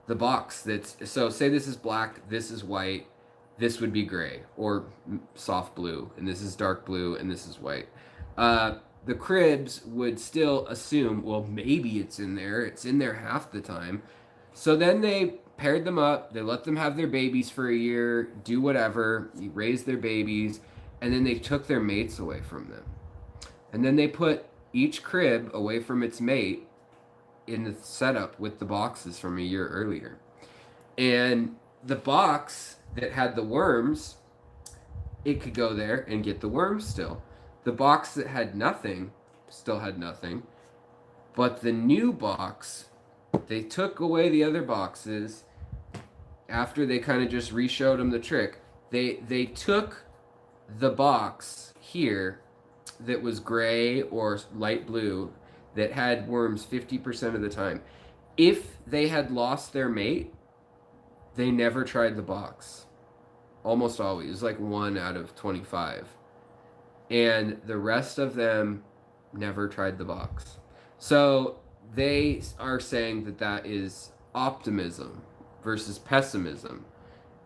the box so say this is black, this is white, this would be gray, or soft blue, and this is dark blue, and this is white. The cribs would still assume, well, maybe it's in there half the time. So then they paired them up, they let them have their babies for a year, do whatever, raise their babies, and then they took their mates away from them. And then they put each crib away from its mate in the setup with the boxes from a year earlier. And the box that had the worms, it could go there and get the worms still. The box that had nothing still had nothing. But the new box, they took away the other boxes after they kind of just re-showed them the trick. They took the box here that was gray or light blue that had worms 50% of the time. If they had lost their mate, they never tried the box. Almost always. It was like 1 out of 25. And the rest of them never tried the box. So they are saying that is optimism versus pessimism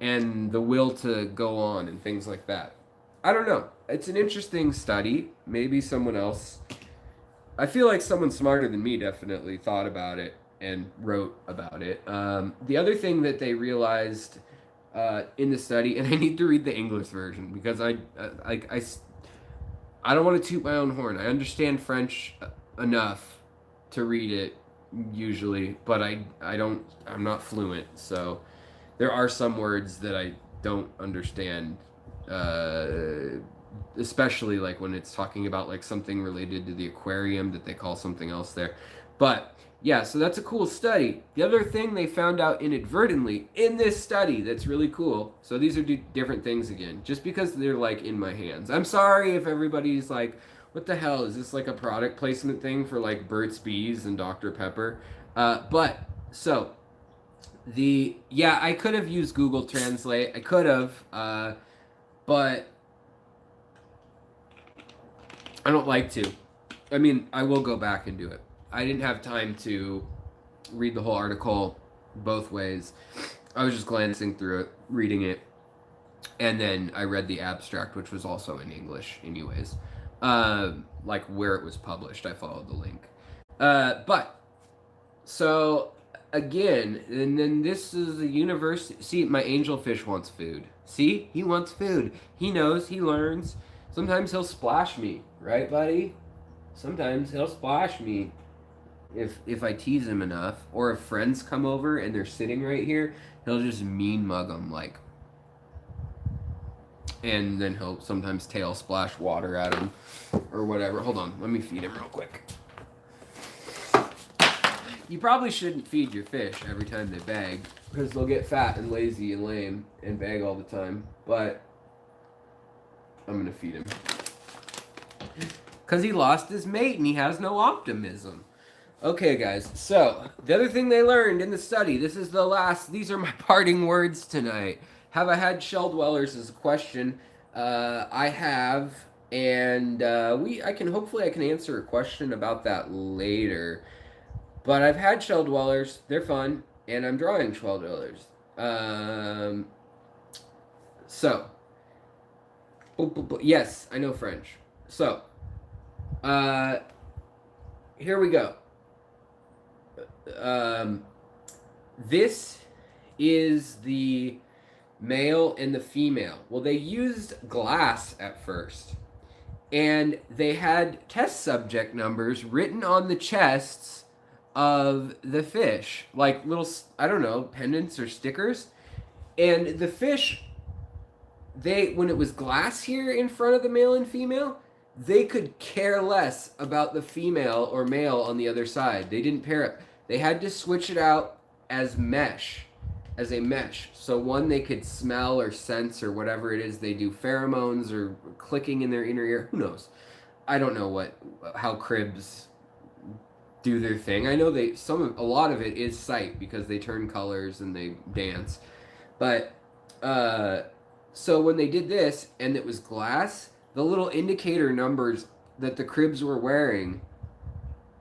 and the will to go on and things like that. I don't know. It's an interesting study. Maybe someone else, I feel like someone smarter than me definitely thought about it and wrote about it. The other thing that they realized in the study, and I need to read the English version because I don't want to toot my own horn. I understand French enough to read it usually, but I'm not fluent, so there are some words that I don't understand, especially like when it's talking about like something related to the aquarium that they call something else there. But yeah, so that's a cool study. The other thing they found out inadvertently in this study that's really cool, so these are different things again, just because they're like in my hands. I'm sorry if everybody's like, what the hell, is this like a product placement thing for like Burt's Bees and Dr. Pepper? But so I could have used Google Translate. I could have, but I don't like to. I mean, I will go back and do it. I didn't have time to read the whole article both ways. I was just glancing through it, reading it, and then I read the abstract, which was also in English anyways. Like where it was published, I followed the link. So again, and then this is the universe. See, my angelfish wants food. See, he wants food. He knows. He learns. Sometimes he'll splash me, right, buddy? Sometimes he'll splash me if I tease him enough, or if friends come over and they're sitting right here, he'll just mean mug them like, and then he'll sometimes tail splash water at him or whatever. Hold on, let me feed him real quick. You probably shouldn't feed your fish every time they beg, because they'll get fat and lazy and lame and beg all the time. But I'm gonna feed him because he lost his mate and he has no optimism. Okay, guys, so the other thing they learned in the study, this is the last, these are my parting words tonight. Have I had shell dwellers is a question. I have, and I can answer a question about that later. But I've had shell dwellers, they're fun, and I'm drawing shell dwellers. So, yes, I know French. So, here we go. This is the male and the female. Well, they used glass at first, and they had test subject numbers written on the chests of the fish, like little, I don't know, pendants or stickers. And the fish, when it was glass here in front of the male and female, they could care less about the female or male on the other side. They didn't pair up. They had to switch it out as a mesh. So one, they could smell or sense or whatever it is they do, pheromones or clicking in their inner ear. Who knows? I don't know how cribs do their thing. I know a lot of it is sight because they turn colors and they dance. But so when they did this and it was glass, the little indicator numbers that the cribs were wearing,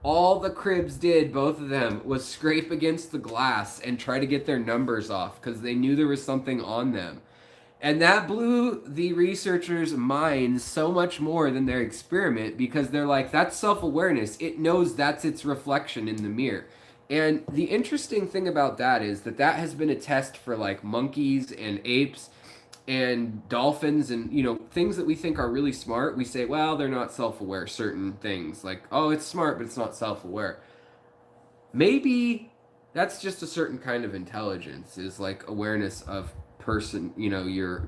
all the cribs did, both of them, was scrape against the glass and try to get their numbers off because they knew there was something on them. And that blew the researchers' minds so much more than their experiment, because they're like, that's self-awareness. It knows that's its reflection in the mirror. And the interesting thing about that is that has been a test for like monkeys and apes and dolphins and, things that we think are really smart. We say, well, they're not self-aware, certain things. Like, oh, it's smart, but it's not self-aware. Maybe that's just a certain kind of intelligence, is like awareness of person, your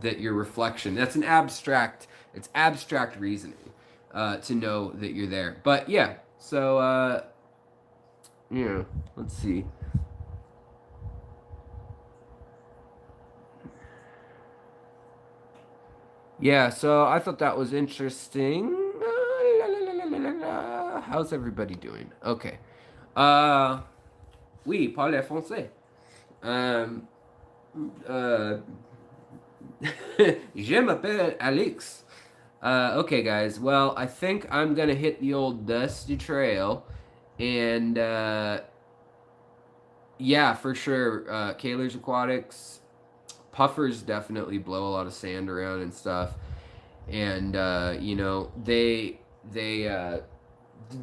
reflection. That's it's abstract reasoning to know that you're there. But yeah, so let's see. Yeah, so I thought that was interesting. How's everybody doing? Okay. Oui, parlez français. Je m'appelle Alex. Okay, guys. Well, I think I'm gonna hit the old dusty trail, and yeah, for sure. Kaler's Aquatics, puffers definitely blow a lot of sand around and stuff, and they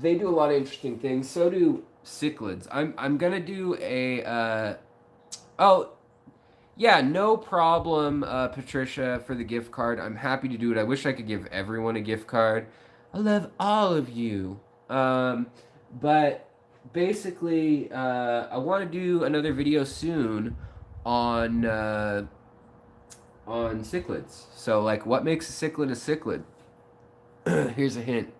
do a lot of interesting things. So do cichlids. I'm gonna do a oh. Yeah, no problem, Patricia, for the gift card. I'm happy to do it. I wish I could give everyone a gift card. I love all of you. But basically, I want to do another video soon on cichlids. So, like, what makes a cichlid a cichlid? Here's a hint.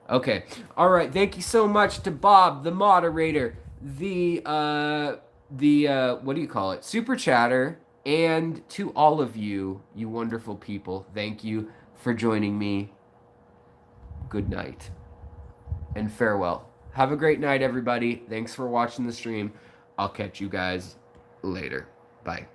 Okay. All right. Thank you so much to Bob, the moderator, the what do you call it? Super chatter, and to all of you, you wonderful people. Thank you for joining me. Good night and farewell. Have a great night, everybody. Thanks for watching the stream. I'll catch you guys later. Bye.